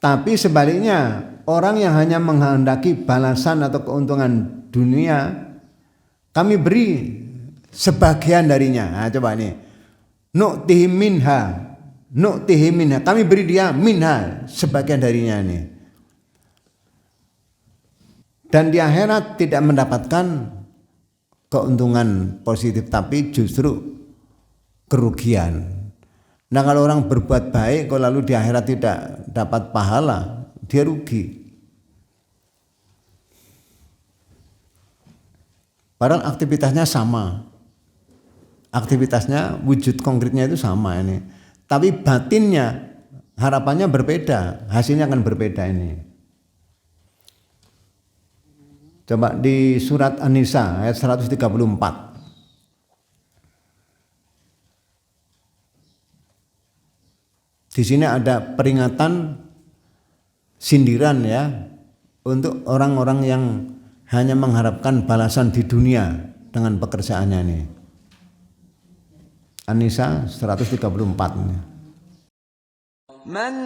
Tapi sebaliknya, orang yang hanya menghendaki balasan atau keuntungan dunia, kami beri sebagian darinya. Nah, coba ini. Nu'tihi minha. Kami beri dia minha, sebagian darinya ini. Dan di akhirat tidak mendapatkan keuntungan positif, tapi justru kerugian. Nah, kalau orang berbuat baik, kalau lalu di akhirat tidak dapat pahala, dia rugi. Padahal aktivitasnya sama. Aktivitasnya, wujud konkretnya itu sama ini. Tapi batinnya, harapannya berbeda, hasilnya akan berbeda ini. Coba di surat An-Nisa ayat 134. Di sini ada peringatan sindiran ya untuk orang-orang yang hanya mengharapkan balasan di dunia dengan pekerjaannya ini. An-Nisa 134 ini. Man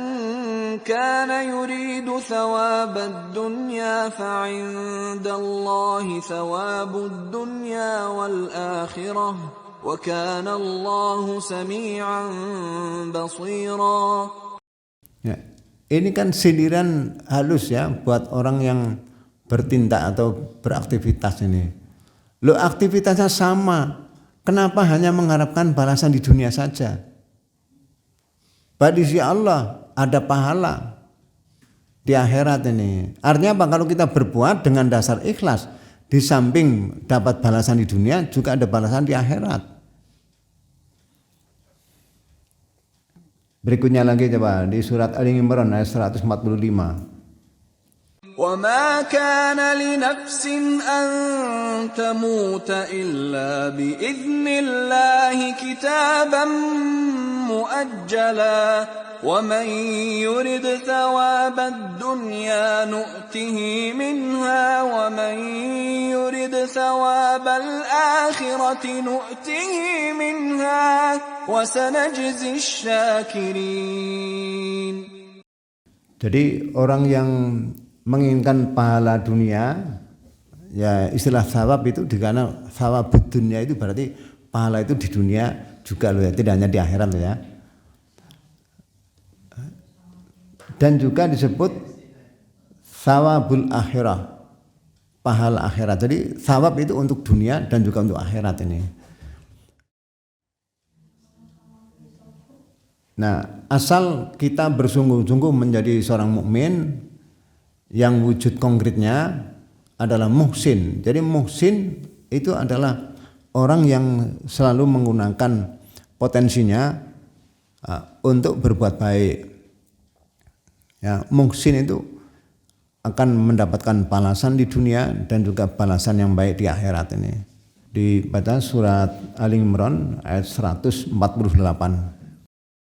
kana yuridu thawabad dunya fa'indallahi thawabud dunya wal akhirah wa kana Allahu sami'an basira. Ya, ini kan sindiran halus ya buat orang yang bertindak atau beraktivitas ini. Lo aktivitasnya sama. Kenapa hanya mengharapkan balasan di dunia saja? Pada sisi Allah ada pahala di akhirat ini. Artinya apa? Kalau kita berbuat dengan dasar ikhlas, di samping dapat balasan di dunia, juga ada balasan di akhirat. Berikutnya lagi coba di surat Al-Imran ayat 145. وَمَا كَانَ لِنَفْسٍ أَن تَمُوتَ إِلَّا بِإِذْنِ اللَّهِ كِتَابًا مُؤَجَّلًا وَمَن يُرِدْ ثَوَابَ الدُّنْيَا نُؤْتِهِ مِنْهَا وَمَن يُرِدْ ثَوَابَ الْآخِرَةِ نُؤْتِهِ مِنْهَا وَسَنَجْزِي الشَّاكِرِينَ. Jadi orang yang menginginkan pahala dunia, ya istilah thawab itu karena thawab dunia itu berarti pahala itu di dunia juga loh ya, tidak hanya di akhirat loh ya. Dan juga disebut Thawabul akhirah, pahala akhirat. Jadi thawab itu untuk dunia dan juga untuk akhirat ini. Nah, asal kita bersungguh-sungguh menjadi seorang mukmin yang wujud konkretnya adalah muhsin. Jadi muhsin itu adalah orang yang selalu menggunakan potensinya untuk berbuat baik. Ya, muhsin itu akan mendapatkan balasan di dunia dan juga balasan yang baik di akhirat ini. Dibaca surat Ali Imran ayat 148.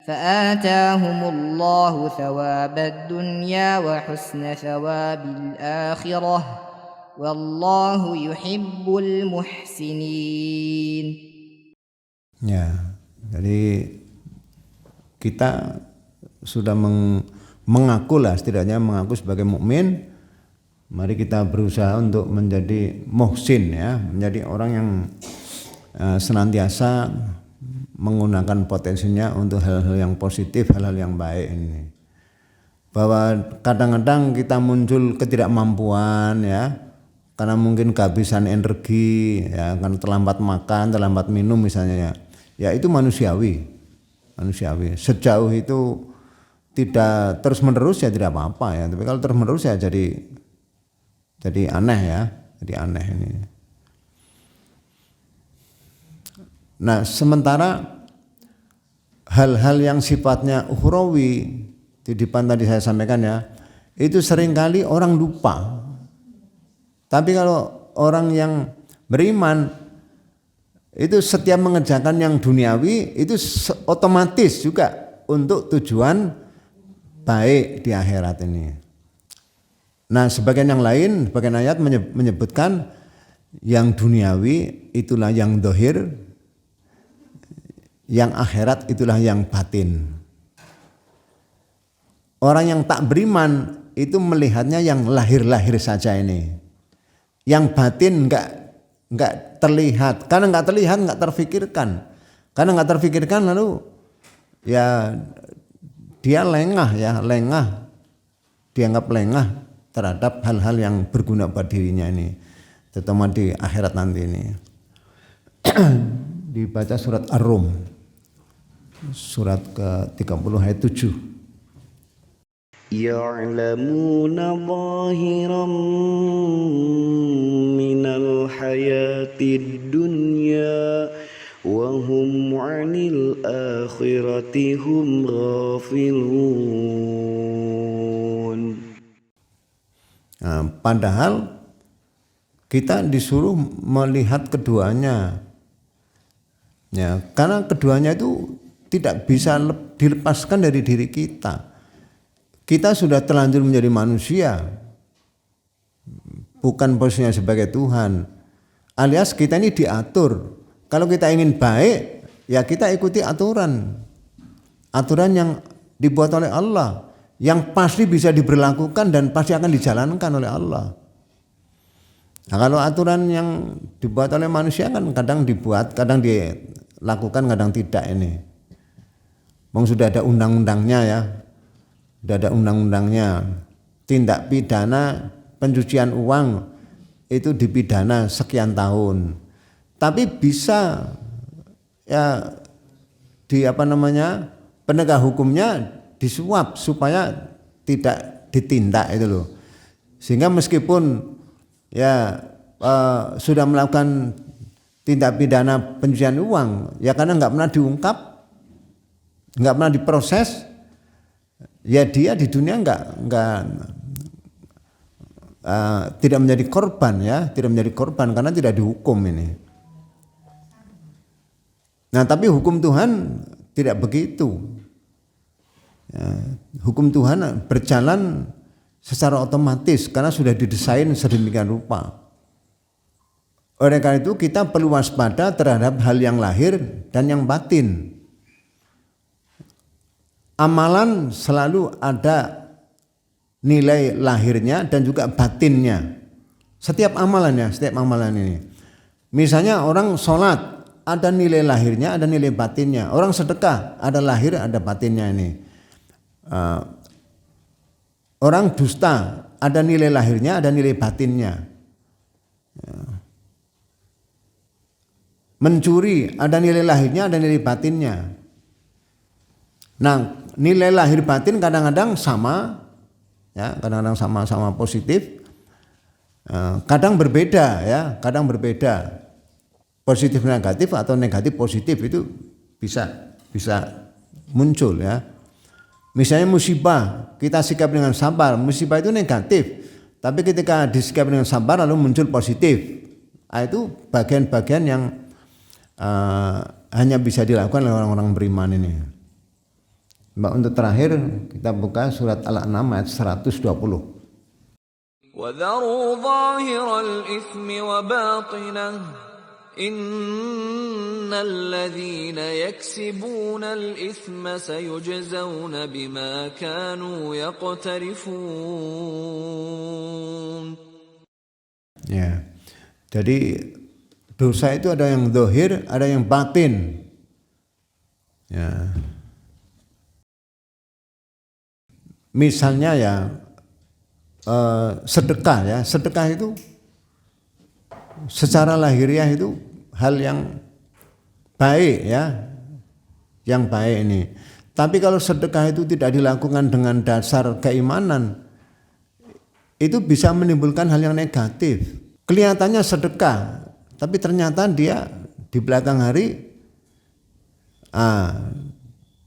فآتاهم الله ثواب الدنيا وحسن ثواب الآخرة والله يحب المحسنين. Ya, jadi kita sudah mengaku lah, setidaknya mengaku sebagai mukmin. Mari kita berusaha untuk menjadi muhsin, ya, menjadi orang yang senantiasa menggunakan potensinya untuk hal-hal yang positif, hal-hal yang baik ini. Bahwa kadang-kadang kita muncul ketidakmampuan, ya, karena mungkin kehabisan energi, ya, karena terlambat makan, terlambat minum misalnya, ya itu manusiawi. Sejauh itu tidak terus-menerus ya tidak apa-apa, ya. Tapi kalau terus-menerus ya jadi aneh, ya, jadi aneh ini. Nah, sementara hal-hal yang sifatnya ukhrawi, di depan tadi saya sampaikan, ya, itu seringkali orang lupa. Tapi kalau orang yang beriman itu setiap mengerjakan yang duniawi itu otomatis juga untuk tujuan baik di akhirat ini. Nah, sebagian yang lain, sebagian ayat menyebutkan yang duniawi itulah yang dohir, yang akhirat itulah yang batin. Orang yang tak beriman itu melihatnya yang lahir-lahir saja ini. Yang batin enggak terlihat. Karena enggak terlihat enggak terfikirkan. Karena enggak terfikirkan lalu ya dia lengah, dianggap lengah terhadap hal-hal yang berguna buat dirinya ini, terutama di akhirat nanti ini. Dibaca surat Ar-Rum surat ke-30 ayat 7. Ya'lamuna zahiran minal hayatid dunya wa hum 'anil akhirati hum ghafilun. Nah, padahal kita disuruh melihat keduanya. Ya, karena keduanya itu tidak bisa dilepaskan dari diri kita. Kita sudah terlanjur menjadi manusia, bukan posisinya sebagai Tuhan. Alias kita ini diatur. Kalau kita ingin baik, ya kita ikuti aturan yang dibuat oleh Allah, yang pasti bisa diberlakukan dan pasti akan dijalankan oleh Allah. Nah, kalau aturan yang dibuat oleh manusia kan kadang dibuat, kadang dilakukan, kadang tidak ini. Sudah ada undang-undangnya, ya. Sudah ada undang-undangnya. Tindak pidana pencucian uang itu dipidana sekian tahun. Tapi bisa ya penegak hukumnya disuap supaya tidak ditindak itu loh. Sehingga meskipun ya sudah melakukan tindak pidana pencucian uang, ya karena nggak pernah diungkap, nggak pernah diproses, ya dia di dunia tidak menjadi korban, ya, tidak menjadi korban karena tidak dihukum ini. Nah, tapi hukum Tuhan tidak begitu. Ya, hukum Tuhan berjalan secara otomatis karena sudah didesain sedemikian rupa. Oleh karena itu kita perlu waspada terhadap hal yang lahir dan yang batin. Amalan selalu ada nilai lahirnya dan juga batinnya. Setiap amalan ini. Misalnya orang sholat ada nilai lahirnya, ada nilai batinnya. Orang sedekah ada lahir, ada batinnya ini. Orang dusta ada nilai lahirnya, ada nilai batinnya. Ya. Mencuri ada nilai lahirnya, ada nilai batinnya. Nah, nilai lahir batin kadang-kadang sama, ya, kadang-kadang sama-sama positif, kadang berbeda, ya, kadang berbeda. Positif negatif atau negatif positif itu bisa muncul, ya. Misalnya musibah, kita sikap dengan sabar, musibah itu negatif, tapi ketika disikap dengan sabar lalu muncul positif. Itu bagian-bagian yang hanya bisa dilakukan oleh orang-orang beriman ini. Untuk terakhir kita buka surat Al-An'am ayat 120. وَذَرُوا ظَاهِرَ الْإِثْمِ وَبَاطِنَهُ إِنَّ الَّذِينَ يَكْسِبُونَ الْإِثْمَ سَيُجْزَوْنَ بِمَا كَانُوا يَقْتَرِفُونَ. Ya. Jadi dosa itu ada yang zahir, ada yang batin. Ya. Misalnya ya sedekah, ya, sedekah itu secara lahiriah itu hal yang baik, ya, yang baik ini. Tapi kalau sedekah itu tidak dilakukan dengan dasar keimanan, itu bisa menimbulkan hal yang negatif. Kelihatannya sedekah, tapi ternyata dia di belakang hari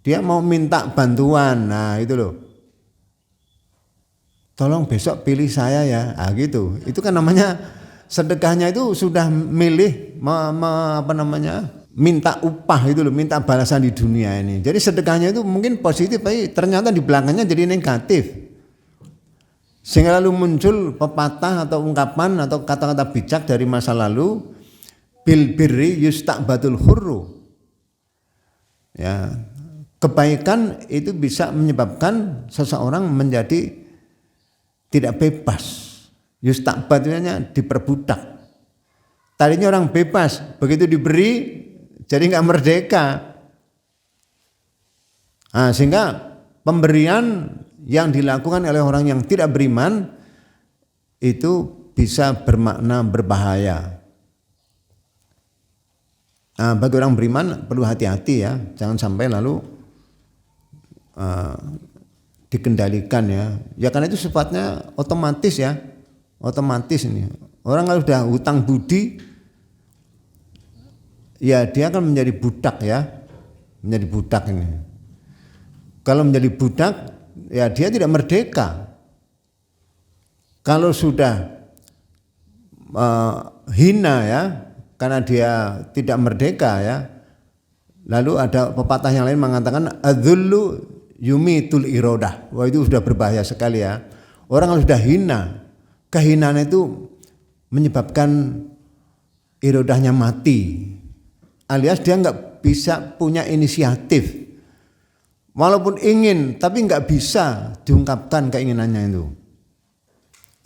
dia mau minta bantuan. Nah, itu loh. Tolong besok pilih saya ya, gitu. Itu kan namanya sedekahnya itu sudah milih minta upah itu loh, minta balasan di dunia ini. Jadi sedekahnya itu mungkin positif, tapi ternyata di belakangnya jadi negatif. Sehingga lalu muncul pepatah atau ungkapan atau kata-kata bijak dari masa lalu, bil birri yusta'badul hurru. Ya, kebaikan itu bisa menyebabkan seseorang menjadi tidak bebas. Yusta'badnya diperbudak. Tadinya orang bebas, begitu diberi jadi nggak merdeka. Sehingga pemberian yang dilakukan oleh orang yang tidak beriman itu bisa bermakna berbahaya. Bagi orang beriman perlu hati-hati, ya, jangan sampai lalu dikendalikan, ya. Ya karena itu sifatnya otomatis, ya. Otomatis ini. Orang kalau sudah hutang budi, ya dia akan menjadi budak, ya. Menjadi budak ini. Kalau menjadi budak, ya dia tidak merdeka. Kalau sudah hina, ya, karena dia tidak merdeka, ya. Lalu ada pepatah yang lain mengatakan adzullu yumitul irodah. Wah, itu sudah berbahaya sekali, ya. Orang kalau sudah hina, kehinaan itu menyebabkan irodahnya mati, alias dia nggak bisa punya inisiatif. Walaupun ingin, tapi nggak bisa diungkapkan keinginannya itu.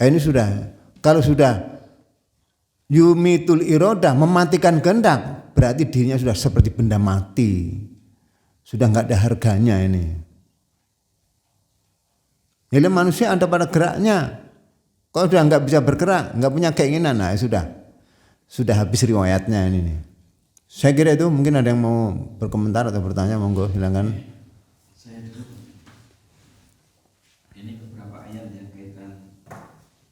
Ini sudah, kalau sudah yumitul irodah, mematikan kehendak, berarti dirinya sudah seperti benda mati, sudah nggak ada harganya ini. Jadi manusia ada pada geraknya. Kalau sudah nggak bisa bergerak, nggak punya keinginan, nah sudah habis riwayatnya ini. Saya kira itu. Mungkin ada yang mau berkomentar atau bertanya, monggo silakan. Saya dulu, ini beberapa ayat yang kaitan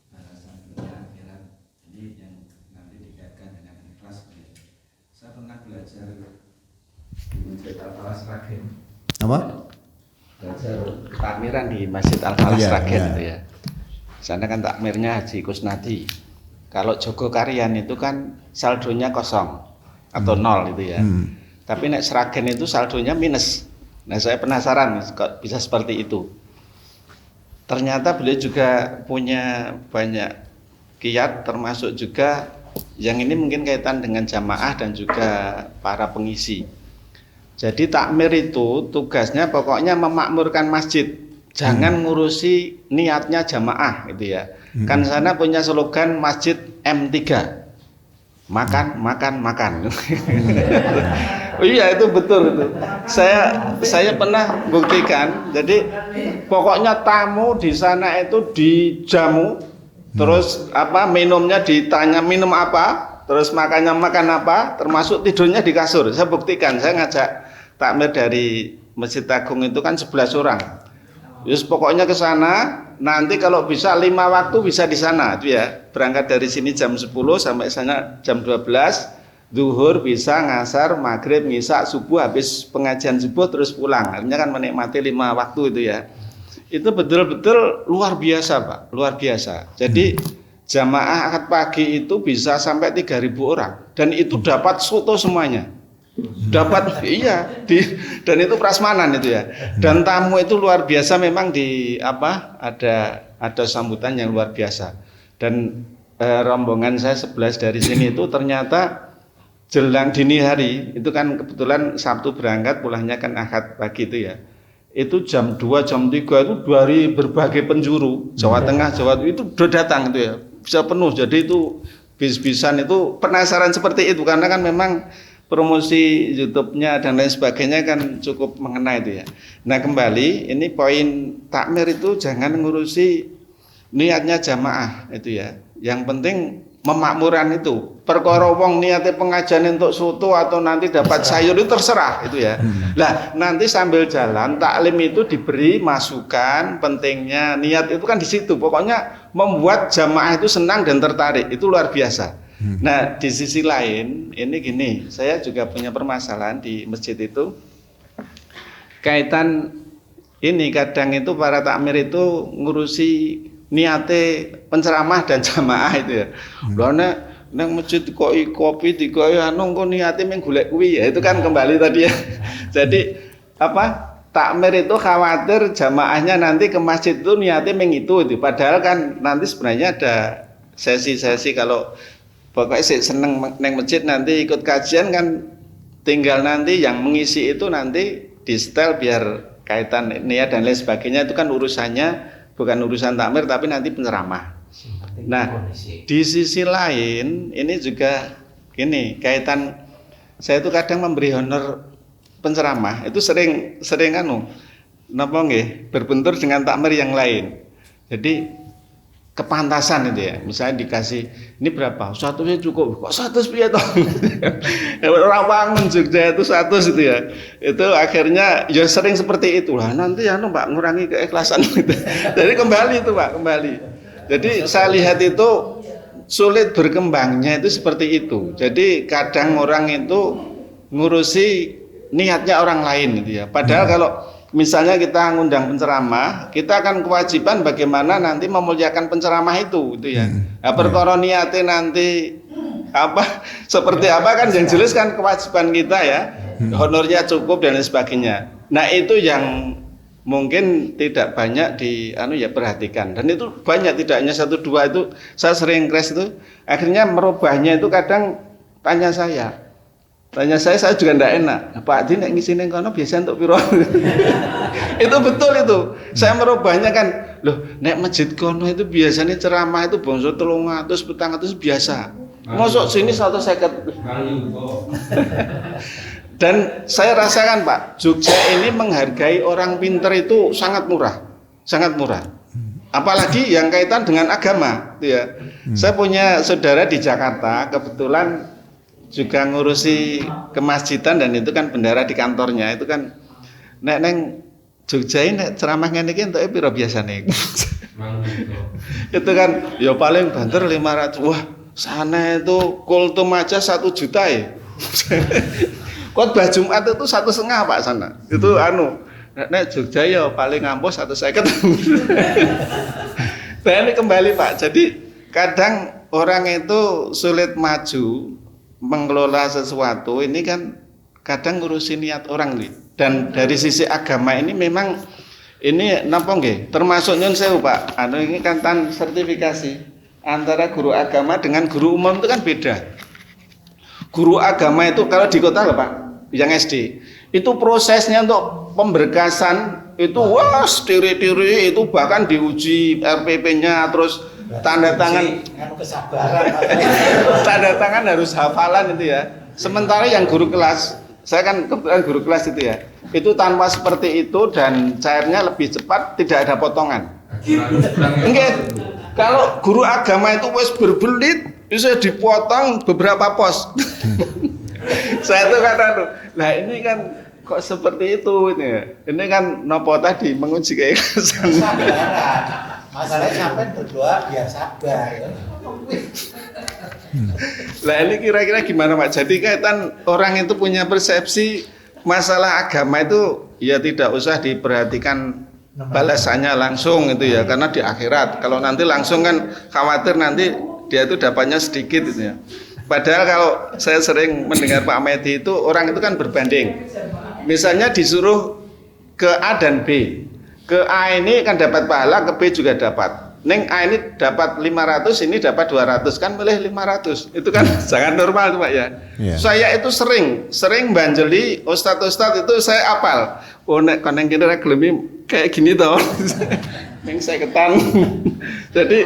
balasan dunia akhirat, ini yang nanti dikaitkan dengan ikhlas. Saya pernah belajar di Masjid Al-Falah Sragen. Apa? Belajar takmiran di Masjid Al-Falah Sragen itu, ya. Sana kan takmirnya Haji Kusnadi. Kalau Joko Karyan itu kan saldonya kosong atau nol itu, ya. Tapi nek Sragen itu saldonya minus. Nah, saya penasaran kok bisa seperti itu. Ternyata beliau juga punya banyak kiat, termasuk juga yang ini mungkin kaitan dengan jamaah dan juga para pengisi. Jadi takmir itu tugasnya pokoknya memakmurkan masjid. Jangan ngurusi niatnya jamaah gitu, ya. Kan sana punya slogan masjid M3. Makan. Oh iya itu betul itu. Saya pernah buktikan. Jadi pokoknya tamu di sana itu dijamu, terus apa minumnya ditanya minum apa, terus makannya makan apa, termasuk tidurnya di kasur. Saya buktikan. Saya ngajak takmir dari Masjid Agung itu kan 11 orang. Terus pokoknya ke sana. Nanti kalau bisa 5 waktu bisa di sana itu ya. Berangkat dari sini jam 10 sampai sana jam 12. Zuhur bisa ngasar, maghrib, ngisya, subuh habis pengajian subuh terus pulang. Artinya kan menikmati 5 waktu itu ya. Itu betul-betul luar biasa Pak, luar biasa. Jadi jamaah akad pagi itu bisa sampai 3.000 orang dan itu dapat soto semuanya. Dapat iya dan itu prasmanan itu ya. Dan tamu itu luar biasa memang di apa ada sambutan yang luar biasa. Dan rombongan saya 11 dari sini itu ternyata jelang dini hari itu kan kebetulan Sabtu berangkat pulangnya kan Ahad pagi itu ya. Itu jam 2 jam 3 itu dari berbagai penjuru Jawa Tengah Jawa itu udah datang itu ya. Bisa penuh. Jadi itu bis-bisan itu penasaran seperti itu karena kan memang promosi YouTube-nya dan lain sebagainya kan cukup mengena itu ya. Nah kembali ini poin takmir itu jangan ngurusi niatnya jamaah itu ya. Yang penting memakmuran itu. Perkara wong niate pengajian untuk soto atau nanti dapat sayur itu terserah itu ya. Lah nanti sambil jalan taklim itu diberi masukan pentingnya niat itu kan di situ. Pokoknya membuat jamaah itu senang dan tertarik itu luar biasa. Nah di sisi lain ini gini, saya juga punya permasalahan di masjid itu kaitan ini kadang itu para takmir itu ngurusi niate penceramah dan jamaah itu ya. Karena nang masjid dikoi kopi dikoi anu kok niate mung golek kuwi ya itu kan kembali tadi ya. Jadi apa takmir itu khawatir jamaahnya nanti ke masjid itu niate mung itu padahal kan nanti sebenarnya ada sesi-sesi kalau pokoknya seneng neng masjid nanti ikut kajian kan tinggal nanti yang mengisi itu nanti di setel biar kaitan niat dan lain sebagainya itu kan urusannya bukan urusan takmir tapi nanti penceramah. Nah di sisi lain ini juga gini kaitan saya itu kadang memberi honor penceramah itu sering napa nggih berbentur dengan takmir yang lain. Jadi kepantasan itu ya, misalnya dikasih ini berapa? 100 cukup, kok 100 piye toh? Orang wangun Jogja itu 100 itu ya, itu akhirnya ya sering seperti itulah. Nanti ya Pak ngurangi keikhlasan gitu. Jadi kembali itu Pak, kembali. Jadi saya lihat itu sulit berkembangnya itu seperti itu. Jadi kadang orang itu ngurusi niatnya orang lain gitu ya. Padahal kalau misalnya kita ngundang penceramah, kita akan kewajiban bagaimana nanti memuliakan penceramah itu ya. Nah, perkara niate nanti apa seperti apa kan yang jelas kan kewajiban kita ya. Honornya cukup dan lain sebagainya. Nah, itu yang mungkin tidak banyak perhatikan. Dan itu banyak tidak hanya 1 2 itu saya sering crash itu akhirnya merubahnya itu kadang tanya saya juga enggak enak. Pak Adi nek ngisi ning kono biasa untuk piro? Itu betul itu. Saya merubahnya kan, loh nek masjid kono itu biasanya ceramah itu bangsa 300 400 biasa. Mosok sini 150. Dan saya rasakan Pak, Jogja ini menghargai orang pinter itu sangat murah. Sangat murah. Apalagi yang kaitan dengan agama, gitu ya. Saya punya saudara di Jakarta, kebetulan juga ngurusi kemasjidan dan itu kan bendara di kantornya itu kan nek neng Jogja ini ceramah ngene iki entuke piro biasane. Itu kan ya paling banter 500. Wah, sana itu kultum aja 1 juta ya. Khotbah Jumat itu 1,5 Pak sana. Itu nek Jogja ya paling ngampuh 150. Dan ini kembali Pak. Jadi kadang orang itu sulit maju mengelola sesuatu ini kan kadang ngurusin niat orang nih. Dan dari sisi agama ini memang ini napa nggih termasuk nyun sewu Pak ini kan sertifikasi antara guru agama dengan guru umum itu kan beda. Guru agama itu kalau di kota loh Pak yang SD itu prosesnya untuk pemberkasan itu wah tiri-tiri itu bahkan diuji RPP-nya terus tanda tangan kesabaran tanda tangan harus hafalan itu ya. Sementara yang guru kelas Saya kan kebetulan guru kelas itu ya. Itu tanpa seperti itu dan cairnya lebih cepat, tidak ada potongan. Enggak. Kalau guru agama itu wis berbelit, bisa dipotong beberapa pos. Saya tuh kata, lah ini kan kok seperti itu ini ya. Ini kan nopo tadi menguji keikhlasan. Masalahnya sampai berdoa biar sabar. Lah ini kira-kira gimana Pak? Jadi kaitan orang itu punya persepsi masalah agama itu ya tidak usah diperhatikan balasannya langsung itu ya, karena di akhirat. Kalau nanti langsung kan khawatir nanti dia itu dapatnya sedikit itu ya. Padahal kalau saya sering mendengar Pak Medi itu orang itu kan berbanding. Misalnya disuruh ke A dan B. Ke A ini kan dapat pahala, ke B juga dapat. Neng A ini dapat 500, ini dapat 200, kan milih 500. Itu kan sangat normal Pak ya. Yeah. Saya itu sering banjeli ustadz-ustadz itu saya apal. Oh nek koneng kene rek gelem kayak gini toh. Neng saya ketan. Jadi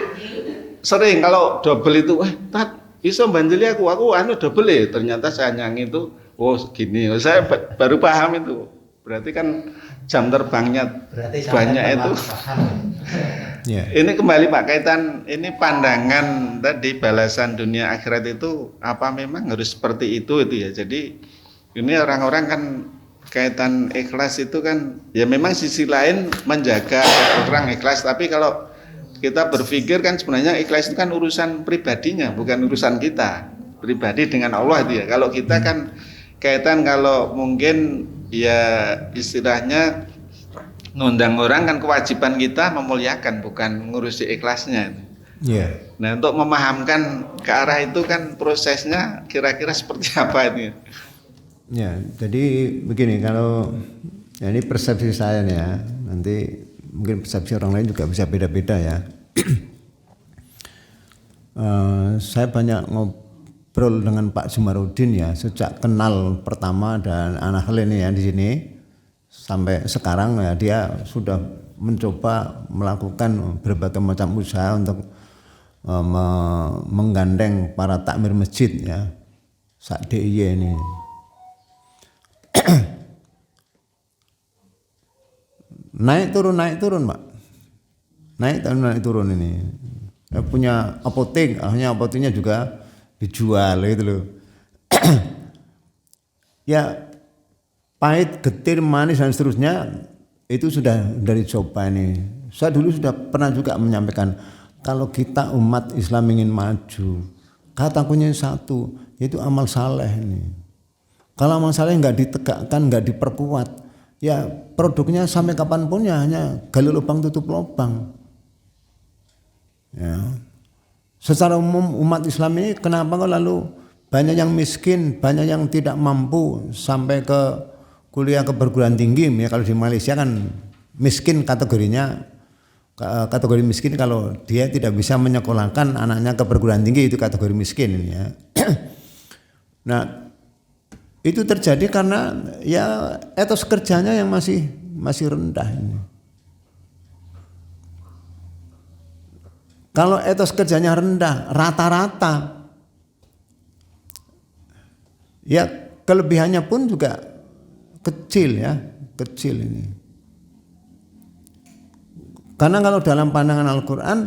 sering kalau double itu, tat iso banjeli aku anu double ya. Ternyata saya nyanyi itu oh gini. Saya baru paham itu. Berarti kan jam terbangnya banyak itu. Yeah. Ini kembali Pak kaitan ini pandangan tadi balasan dunia akhirat itu apa memang harus seperti itu ya. Jadi ini orang-orang kan kaitan ikhlas itu kan ya memang sisi lain menjaga orang ikhlas, tapi kalau kita berpikir kan sebenarnya ikhlas itu kan urusan pribadinya, bukan urusan kita pribadi dengan Allah itu ya. Kalau kita kan kaitan kalau mungkin ya istilahnya ngundang orang kan kewajiban kita memuliakan, bukan ngurusi ikhlasnya. Yeah. Nah untuk memahamkan ke arah itu kan prosesnya kira-kira seperti apa ini? Ya, jadi begini, kalau ya ini persepsi saya nih ya, nanti mungkin persepsi orang lain juga bisa beda-beda ya. Saya banyak ngobrol dengan Pak Jumarudin ya, sejak kenal pertama dan anak ini ya di sini. Sampai sekarang ya dia sudah mencoba melakukan berbagai macam usaha untuk menggandeng para takmir masjid ya sak DIY ini. naik turun Pak, naik turun ini. Ya, punya apotek, akhirnya apoteknya juga dijual gitu loh. Ya pahit, getir, manis dan seterusnya itu sudah dari coba ini. Saya dulu sudah pernah juga menyampaikan kalau kita umat Islam ingin maju, kata kuncinya satu, yaitu amal saleh ini. Kalau amal saleh nggak ditegakkan, nggak diperkuat, ya produknya sampai kapanpun ya hanya gali lubang tutup lubang. Ya. Secara umum umat Islam ini kenapa kok lalu banyak yang miskin, banyak yang tidak mampu sampai ke kuliah ke perguruan tinggi ya. Kalau di Malaysia kan miskin kategorinya, kategori miskin kalau dia tidak bisa menyekolahkan anaknya ke perguruan tinggi, itu kategori miskin ya. Nah itu terjadi karena ya etos kerjanya yang masih rendah ini. Kalau etos kerjanya rendah rata-rata ya kelebihannya pun juga kecil ya, kecil ini. Karena kalau dalam pandangan Al-Quran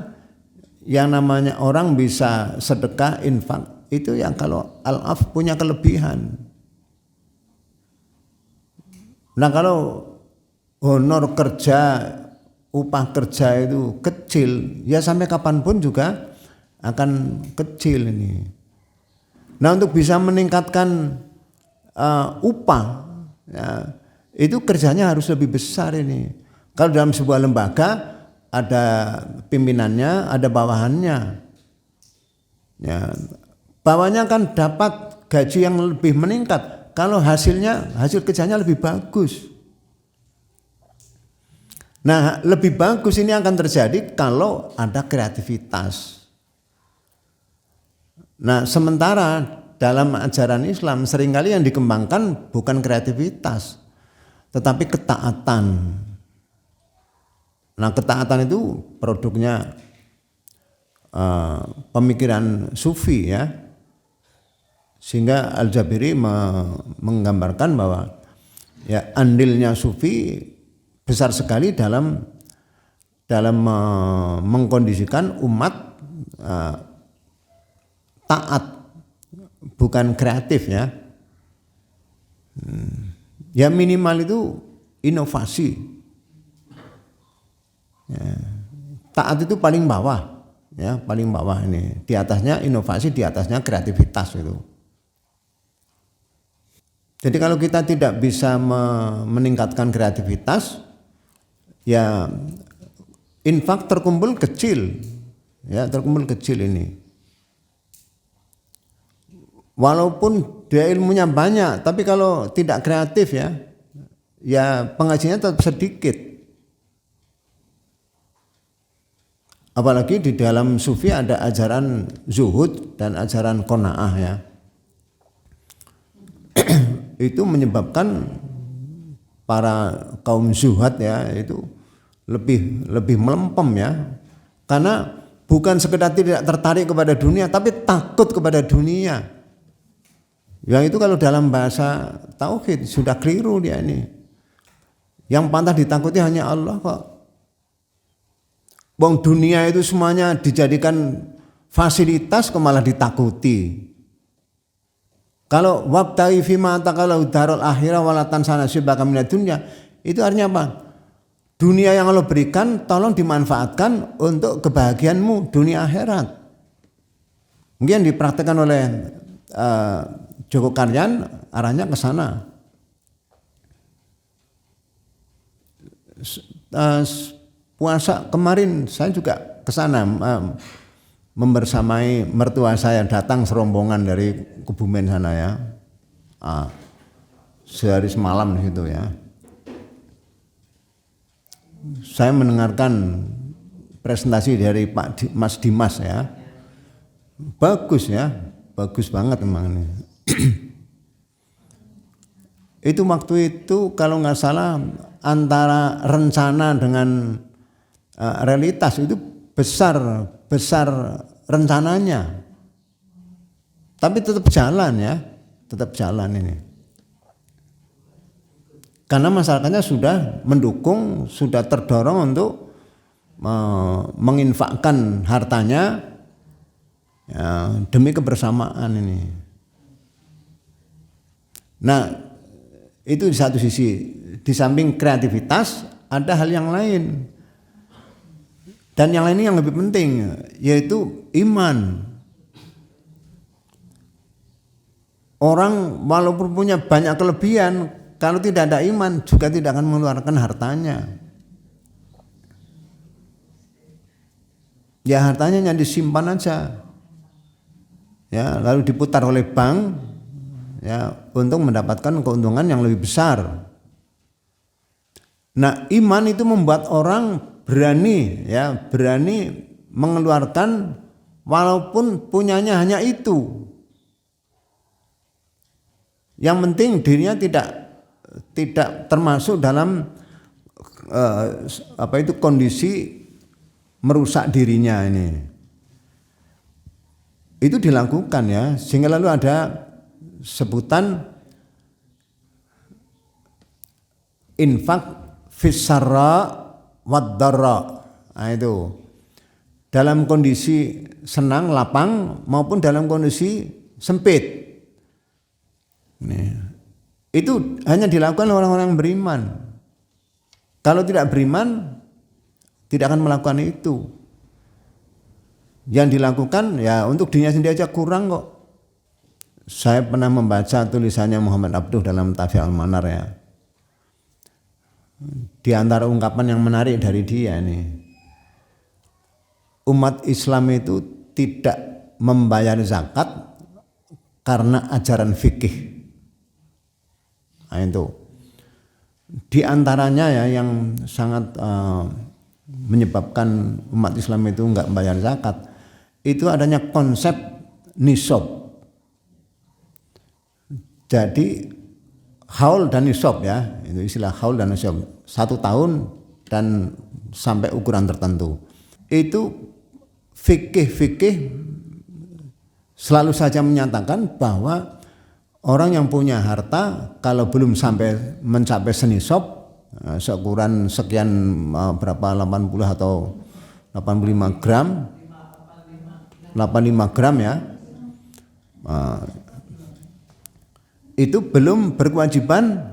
yang namanya orang bisa sedekah, infak itu yang kalau al-af punya kelebihan. Nah kalau honor kerja, upah kerja itu kecil, ya sampai kapanpun juga akan kecil ini. Nah untuk bisa meningkatkan upah, ya, itu kerjanya harus lebih besar ini. Kalau dalam sebuah lembaga ada pimpinannya, ada bawahannya. Ya, bawahnya kan dapat gaji yang lebih meningkat kalau hasil kerjanya lebih bagus. Nah, lebih bagus ini akan terjadi kalau ada kreativitas. Nah, sementara dalam ajaran Islam seringkali yang dikembangkan bukan kreativitas, tetapi ketaatan. Nah, ketaatan itu produknya pemikiran sufi ya. Sehingga Al-Jabiri menggambarkan bahwa ya andilnya sufi besar sekali dalam mengkondisikan umat taat, bukan kreatif ya. Ya minimal itu inovasi. Ya, taat itu paling bawah, ya paling bawah ini. Di atasnya inovasi, di atasnya kreativitas itu. Jadi kalau kita tidak bisa meningkatkan kreativitas, ya infak terkumpul kecil, ya terkumpul kecil ini. Walaupun dia ilmunya banyak, tapi kalau tidak kreatif ya pengajiannya tetap sedikit. Apalagi di dalam sufi ada ajaran zuhud dan ajaran qanaah ya. Itu menyebabkan para kaum zuhad ya itu lebih melempem ya, karena bukan sekedar tidak tertarik kepada dunia tapi takut kepada dunia. Yang itu kalau dalam bahasa tauhid sudah keliru dia ini. Yang pantas ditakuti hanya Allah kok. Wong dunia itu semuanya dijadikan fasilitas kok malah ditakuti. Kalau wabtaghi fima atakalau darul akhirah walatan sanasibaka minad dunya, itu artinya apa? Dunia yang Allah berikan tolong dimanfaatkan untuk kebahagiaanmu dunia akhirat. Mungkin dipraktikkan oleh Joko Karyan arahnya ke sana. Puasa kemarin saya juga ke sana membersamai mertua saya, datang serombongan dari Kebumen sana ya. Sehari semalam di situ ya. Saya mendengarkan presentasi dari Mas Dimas ya. Bagus ya, bagus banget memang ini. Itu waktu itu kalau nggak salah antara rencana dengan realitas itu besar rencananya, tapi tetap jalan ya, tetap jalan ini. Karena masyarakatnya sudah mendukung, sudah terdorong untuk menginfakkan hartanya ya, demi kebersamaan ini. Nah, itu di satu sisi, di samping kreativitas ada hal yang lain. Dan yang lain ini yang lebih penting, yaitu iman. Orang walaupun punya banyak kelebihan, kalau tidak ada iman juga tidak akan mengeluarkan hartanya. Ya hartanya hanya disimpan aja, ya lalu diputar oleh bank, ya untuk mendapatkan keuntungan yang lebih besar. Nah iman itu membuat orang berani mengeluarkan walaupun punyanya hanya itu. Yang penting dirinya tidak termasuk dalam kondisi merusak dirinya ini. Itu dilakukan ya, sehingga lalu ada sebutan infak fis-sarra wad-dharra. Nah itu dalam kondisi senang, lapang maupun dalam kondisi sempit. Nih, itu hanya dilakukan oleh orang-orang beriman. Kalau tidak beriman tidak akan melakukan itu. Yang dilakukan ya untuk dirinya sendiri aja kurang kok. Saya pernah membaca tulisannya Muhammad Abduh dalam Tafsir Al-Manar ya. Di antara ungkapan yang menarik dari dia nih, umat Islam itu tidak membayar zakat karena ajaran fikih. Nah itu di antaranya ya yang sangat menyebabkan umat Islam itu enggak membayar zakat itu adanya konsep nisab. Jadi haul dan nisab ya, itu istilah haul dan nisab, 1 tahun dan sampai ukuran tertentu. Itu fikih selalu saja menyatakan bahwa orang yang punya harta kalau belum sampai mencapai senisab, seukuran sekian berapa 80 atau 85 gram, 85 gram ya, itu belum berkewajiban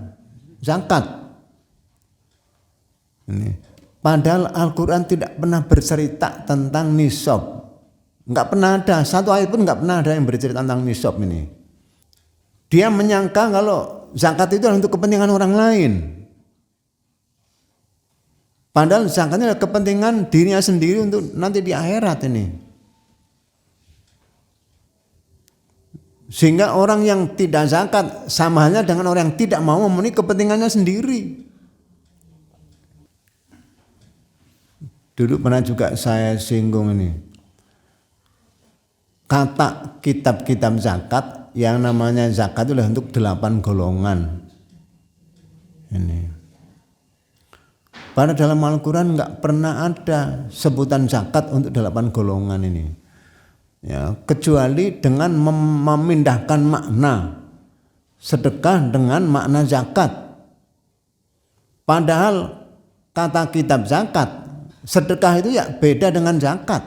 zakat. Ini. Padahal Al-Quran tidak pernah bercerita tentang nisab. Enggak pernah ada, satu ayat pun enggak pernah ada yang bercerita tentang nisab ini. Dia menyangka kalau zakat itu adalah untuk kepentingan orang lain. Padahal zakatnya adalah kepentingan dirinya sendiri untuk nanti di akhirat ini. Sehingga orang yang tidak zakat sama halnya dengan orang yang tidak mau memenuhi kepentingannya sendiri. Dulu pernah juga saya singgung ini. Kata kitab-kitab zakat yang namanya zakat itu adalah untuk 8 golongan. Ini. Pada dalam Al-Quran enggak pernah ada sebutan zakat untuk 8 golongan ini. Ya, kecuali dengan memindahkan makna sedekah dengan makna zakat. Padahal kata kitab zakat, sedekah itu ya beda dengan zakat.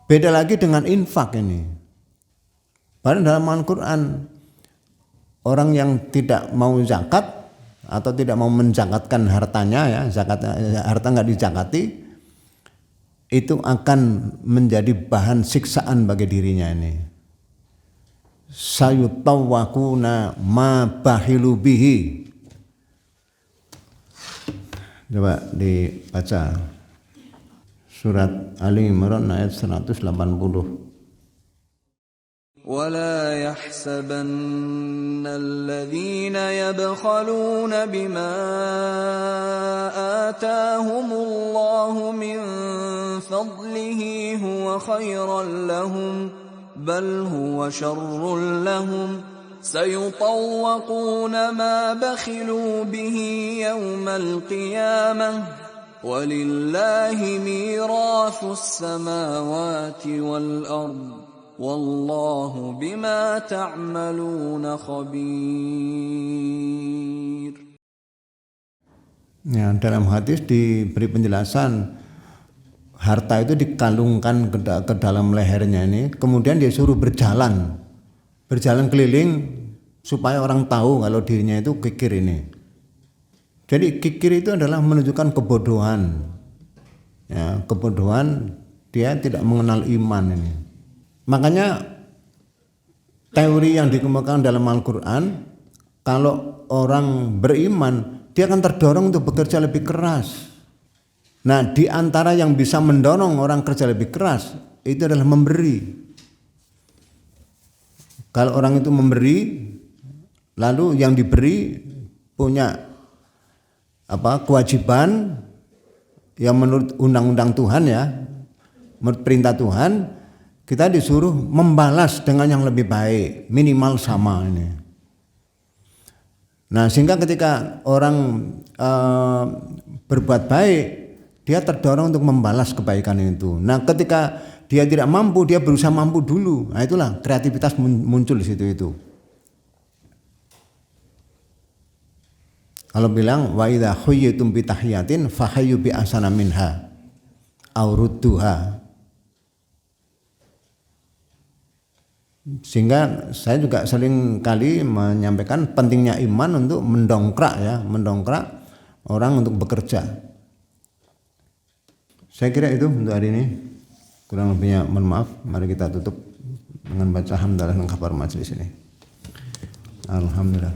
Beda lagi dengan infak ini. Padahal dalam Al-Quran orang yang tidak mau zakat atau tidak mau menzakatkan hartanya ya, harta enggak dizakati, itu akan menjadi bahan siksaan bagi dirinya ini. Sayutawwaquna ma bahilu bihi. Coba dibaca surat Ali Imran ayat 180. ولا يحسبن الذين يبخلون بما آتاهم الله من فضله هو خيرا لهم بل هو شر لهم سيطوقون ما بخلوا به يوم القيامة ولله ميراث السماوات والأرض Wallahu bima ta'maluna khabir. Ya, dalam hadis diberi penjelasan harta itu dikalungkan ke dalam lehernya ini, kemudian dia suruh berjalan keliling supaya orang tahu kalau dirinya itu kikir ini. Jadi kikir itu adalah menunjukkan kebodohan. Ya, kebodohan, dia tidak mengenal iman ini. Makanya teori yang dikemukakan dalam Al-Quran, kalau orang beriman dia akan terdorong untuk bekerja lebih keras. Nah, di antara yang bisa mendorong orang kerja lebih keras itu adalah memberi. Kalau orang itu memberi, lalu yang diberi punya kewajiban yang menurut undang-undang Tuhan ya, menurut perintah Tuhan, kita disuruh membalas dengan yang lebih baik, minimal sama ini. Nah, sehingga ketika orang berbuat baik, dia terdorong untuk membalas kebaikan itu. Nah, ketika dia tidak mampu, dia berusaha mampu dulu. Nah, itulah kreativitas muncul di situ itu. Kalau bilang wa idza khuyyitum bi tahiyatin fahayyu bi ahsana minha aw rudduha. Sehingga saya juga sering kali menyampaikan pentingnya iman untuk mendongkrak orang untuk bekerja. Saya kira itu untuk hari ini. Kurang lebihnya mohon maaf. Mari kita tutup dengan baca hamdalah dan kabar majelis ini. Alhamdulillah.